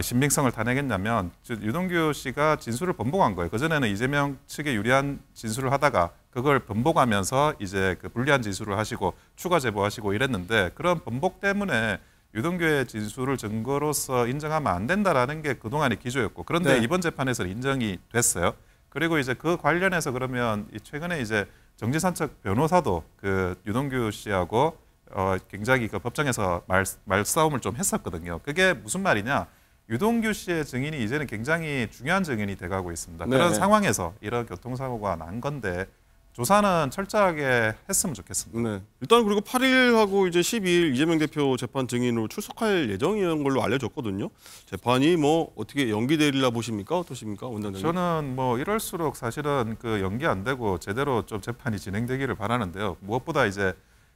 신빙성을 탄핵했냐면 유동규 씨가 진술을 번복한 거예요. 그 전에는 이재명 측에 유리한 진술을 하다가 그걸 번복하면서 이제 그 불리한 진술을 하시고 추가 제보하시고 이랬는데 그런 번복 때문에 유동규의 진술을 증거로서 인정하면 안 된다라는 게 그동안의 기조였고 그런데 네. 이번 재판에서 인정이 됐어요. 그리고 이제 그 관련해서 그러면 최근에 이제 정진상 측 변호사도 그 유동규 씨하고 굉장히 그 법정에서 말싸움을 좀 했었거든요. 그게 무슨 말이냐? 유동규 씨의 증인이 이제는 굉장히 중요한 증인이 돼가고 있습니다. 네. 그런 상황에서 이런 교통사고가 난 건데 조사는 철저하게 했으면 좋겠습니다. 네. 일단 그리고 8일하고 이제 12일 이재명 대표 재판 증인으로 출석할 예정이라는 걸로 알려졌거든요. 재판이 뭐 어떻게 연기되리라 보십니까? 어떠십니까, 원장님? 저는 뭐 이럴수록 사실은 그 연기 안 되고 제대로 좀 재판이 진행되기를 바라는데요. 무엇보다 이제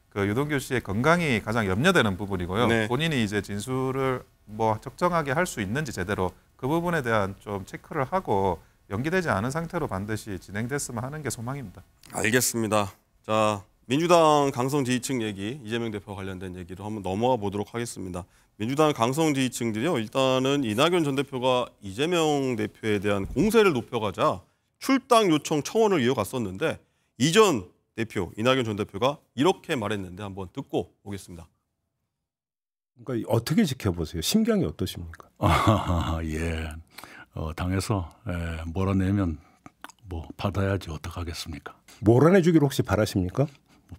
그 유동규 씨의 건강이 가장 염려되는 부분이고요. 네. 본인이 이제 진술을 뭐 적정하게 할 수 있는지 제대로 그 부분에 대한 좀 체크를 하고 연기되지 않은 상태로 반드시 진행됐으면 하는 게 소망입니다. 알겠습니다. 자, 민주당 강성 지지층 얘기, 이재명 대표와 관련된 얘기로 한번 넘어가 보도록 하겠습니다. 민주당 강성 지지층들이요. 일단은 이낙연 전 대표가 이재명 대표에 대한 공세를 높여가자 출당 요청 청원을 이어갔었는데 이전 대표, 이낙연 전 대표가 이렇게 말했는데 한번 듣고 오겠습니다. 그러니까 어떻게 지켜보세요? 심경이 어떠십니까? 예. 당에서 몰아내면 뭐 받아야지 어떡하겠습니까? 몰아내주기를 혹시 바라십니까?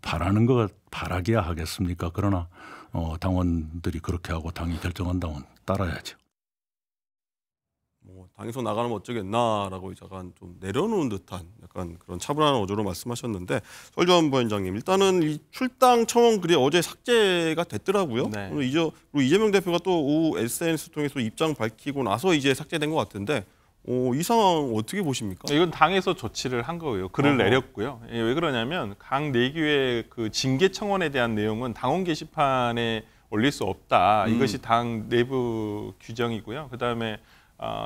바라는 거 바라기야 하겠습니까? 그러나 당원들이 그렇게 하고 당이 결정한다면 따라야죠. 뭐 당에서 나가면 어쩌겠나라고 약간 좀 내려놓은 듯한 약간 그런 차분한 어조로 말씀하셨는데 설주환 부원장님 일단은 이 출당 청원 글이 어제 삭제가 됐더라고요. 네. 그리고 이재명 대표가 또 오후 SNS 통해서 입장 밝히고 나서 이제 삭제된 것 같은데 이 상황 어떻게 보십니까? 이건 당에서 조치를 한 거고요. 글을 내렸고요. 왜 그러냐면 각 내규의 그 징계 청원에 대한 내용은 당원 게시판에 올릴 수 없다. 음. 이것이 당 내부 규정이고요. 그다음에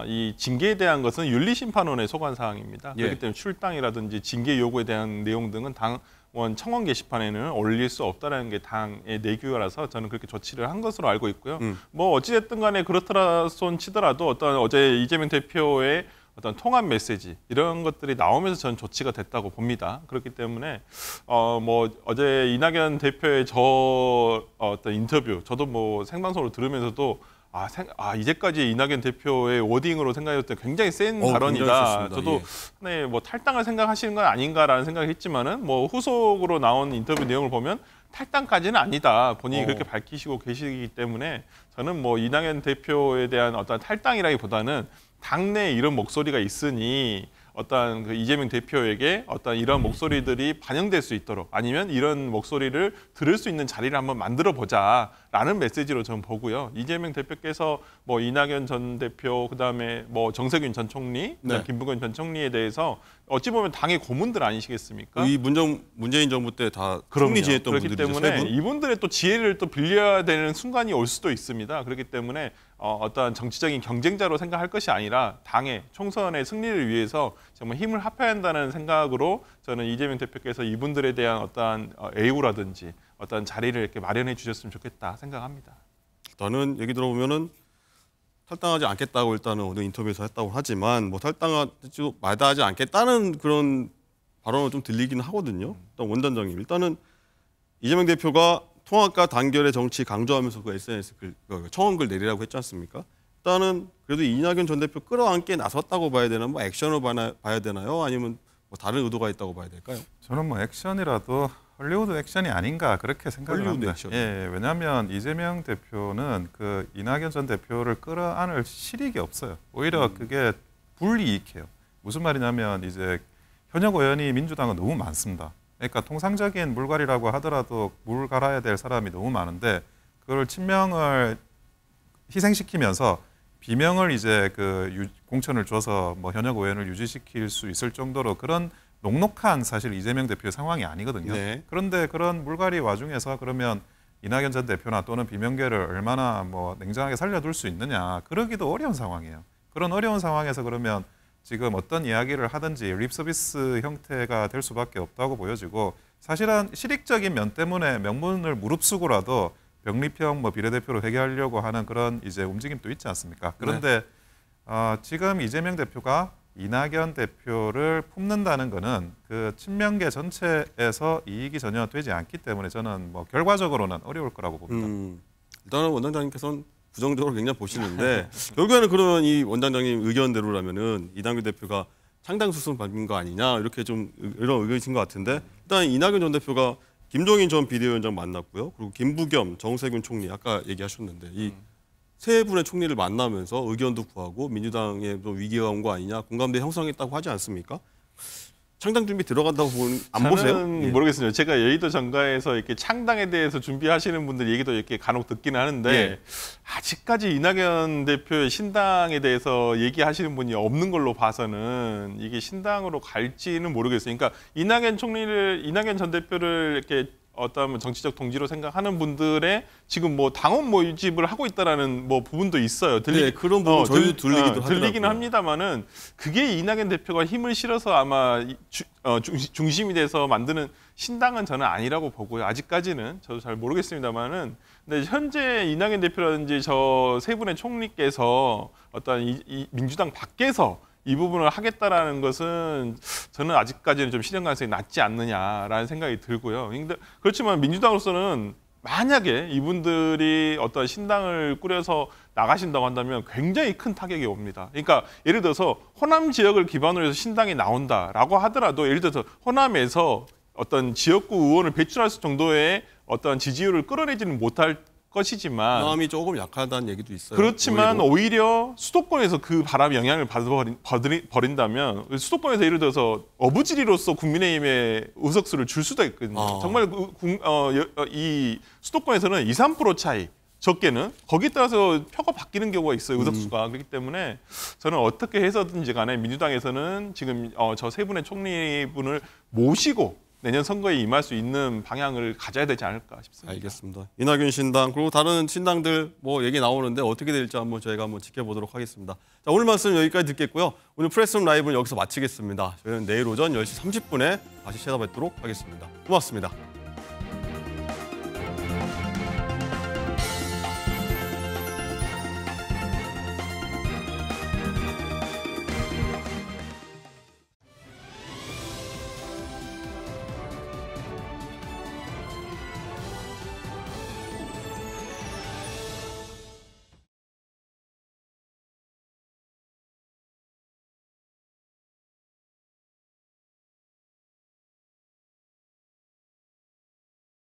이 징계에 대한 것은 윤리심판원의 소관 사항입니다. 예. 그렇기 때문에 출당이라든지 징계 요구에 대한 내용 등은 당원 청원 게시판에는 올릴 수 없다라는 게 당의 내규라서 저는 그렇게 조치를 한 것으로 알고 있고요. 뭐 어찌됐든 간에 그렇더라 손 치더라도 어떤 어제 이재명 대표의 어떤 통합 메시지 이런 것들이 나오면서 저는 조치가 됐다고 봅니다. 그렇기 때문에 뭐 어제 이낙연 대표의 어떤 인터뷰 저도 뭐 생방송으로 들으면서도 이제까지 이낙연 대표의 워딩으로 생각했을 때 굉장히 센 발언이다. 저도 네, 뭐 탈당을 생각하시는 건 아닌가라는 생각을 했지만은 뭐 후속으로 나온 인터뷰 내용을 보면 탈당까지는 아니다. 본인이 그렇게 밝히시고 계시기 때문에 저는 뭐 이낙연 대표에 대한 어떤 탈당이라기보다는 당내에 이런 목소리가 있으니 어떤 그 이재명 대표에게 어떤 이런 목소리들이 반영될 수 있도록 아니면 이런 목소리를 들을 수 있는 자리를 한번 만들어 보자라는 메시지로 저는 보고요. 이재명 대표께서 뭐 이낙연 전 대표 그다음에 뭐 정세균 전 총리, 네. 김부겸 전 총리에 대해서 어찌 보면 당의 고문들 아니시겠습니까? 이 문재인 정부 때 다 총리 지냈던 그렇기 분들이죠. 때문에 세 분? 이분들의 또 지혜를 또 빌려야 되는 순간이 올 수도 있습니다. 그렇기 때문에 어떤 정치적인 경쟁자로 생각할 것이 아니라 당의 총선의 승리를 위해서 정말 힘을 합해야 한다는 생각으로 저는 이재명 대표께서 이분들에 대한 어떠한 애우라든지 어떤 자리를 이렇게 마련해 주셨으면 좋겠다 생각합니다. 일단은 얘기 들어보면은 탈당하지 않겠다고 일단은 오늘 인터뷰에서 했다고 하지만 뭐 탈당하지 마다하지 않겠다는 그런 발언을 좀 들리기는 하거든요. 일단 원단장님 일단은 이재명 대표가 통합과 단결의 정치 강조하면서 그 SNS 청원글 내리라고 했지 않습니까? 일단은 그래도 이낙연 전 대표 끌어안게 나섰다고 봐야 되나, 뭐 액션으로 봐야 되나요? 아니면 뭐 다른 의도가 있다고 봐야 될까요? 저는 뭐 액션이라도 헐리우드 액션이 아닌가 그렇게 생각을 헐리우드 합니다. 액션. 예, 왜냐하면 이재명 대표는 그 이낙연 전 대표를 끌어안을 실익이 없어요. 오히려 그게 불이익해요. 무슨 말이냐면 이제 현역 의원이 민주당은 너무 많습니다. 그러니까 통상적인 물갈이라고 하더라도 물 갈아야 될 사람이 너무 많은데 그걸 친명을 희생시키면서 비명을 이제 공천을 줘서 뭐 현역 의원을 유지시킬 수 있을 정도로 그런 녹록한 사실 이재명 대표의 상황이 아니거든요. 네. 그런데 그런 물갈이 와중에서 그러면 이낙연 전 대표나 또는 비명계를 얼마나 뭐 냉정하게 살려둘 수 있느냐 그러기도 어려운 상황이에요. 그런 어려운 상황에서 그러면 지금 어떤 이야기를 하든지 립서비스 형태가 될 수밖에 없다고 보여지고 사실은 실익적인 면 때문에 명분을 무릅쓰고라도 병리평 뭐 비례대표로 회귀하려고 하는 그런 이제 움직임도 있지 않습니까? 그런데 지금 이재명 대표가 이낙연 대표를 품는다는 거는 그 친명계 전체에서 이익이 전혀 되지 않기 때문에 저는 뭐 결과적으로는 어려울 거라고 봅니다. 일단은 원장님께서는 부정적으로 굉장히 보시는데 결국에는 그러면 이 원장님 의견대로라면은 이낙연 대표가 창당수순 밟은 거 아니냐 이렇게 좀 이런 의견이신 것 같은데 일단 이낙연 전 대표가 김종인 전 비대위원장 만났고요. 그리고 김부겸, 정세균 총리 아까 얘기하셨는데 이 세 분의 총리를 만나면서 의견도 구하고 민주당에 좀 위기가 온 거 아니냐 공감대 형성했다고 하지 않습니까? 창당 준비 들어간다고 안 보세요? 저는 예. 모르겠습니다. 제가 여의도 정가에서 이렇게 창당에 대해서 준비하시는 분들 얘기도 이렇게 간혹 듣기는 하는데 예. 아직까지 이낙연 대표의 신당에 대해서 얘기하시는 분이 없는 걸로 봐서는 이게 신당으로 갈지는 모르겠어요. 그러니까 이낙연 전 대표를 이렇게 어떤 정치적 동지로 생각하는 분들의 지금 뭐 당원 모집을 하고 있다라는 뭐 부분도 있어요. 네, 그런 부분 저희도 들리기는 합니다만은 그게 이낙연 대표가 힘을 실어서 아마 중심이 돼서 만드는 신당은 저는 아니라고 보고요. 아직까지는 저도 잘 모르겠습니다만은 근데 현재 이낙연 대표라든지 저 세 분의 총리께서 어떤 이 민주당 밖에서 이 부분을 하겠다라는 것은 저는 아직까지는 좀 실현 가능성이 낮지 않느냐라는 생각이 들고요. 근데 그렇지만 민주당으로서는 만약에 이분들이 어떤 신당을 꾸려서 나가신다고 한다면 굉장히 큰 타격이 옵니다. 그러니까 예를 들어서 호남 지역을 기반으로 해서 신당이 나온다라고 하더라도 예를 들어서 호남에서 어떤 지역구 의원을 배출할 정도의 어떤 지지율을 끌어내지는 못할 것이지만 마음이 조금 약하다는 얘기도 있어요. 그렇지만 오히려 수도권에서 그 바람이 영향을 받아버린다면 수도권에서 예를 들어서 어부지리로서 국민의힘에 의석수를 줄 수도 있거든요. 정말 이 수도권에서는 2, 3% 차이 적게는 거기에 따라서 표가 바뀌는 경우가 있어요. 의석수가. 그렇기 때문에 저는 어떻게 해서든지 간에 민주당에서는 지금 저 세 분의 총리분을 모시고 내년 선거에 임할 수 있는 방향을 가져야 되지 않을까 싶습니다. 알겠습니다. 이낙연 신당 그리고 다른 신당들 뭐 얘기 나오는데 어떻게 될지 한번 저희가 한번 지켜보도록 하겠습니다. 자, 오늘 말씀 여기까지 듣겠고요. 오늘 프레스룸 라이브는 여기서 마치겠습니다. 저희는 내일 오전 10시 30분에 다시 찾아뵙도록 하겠습니다. 고맙습니다.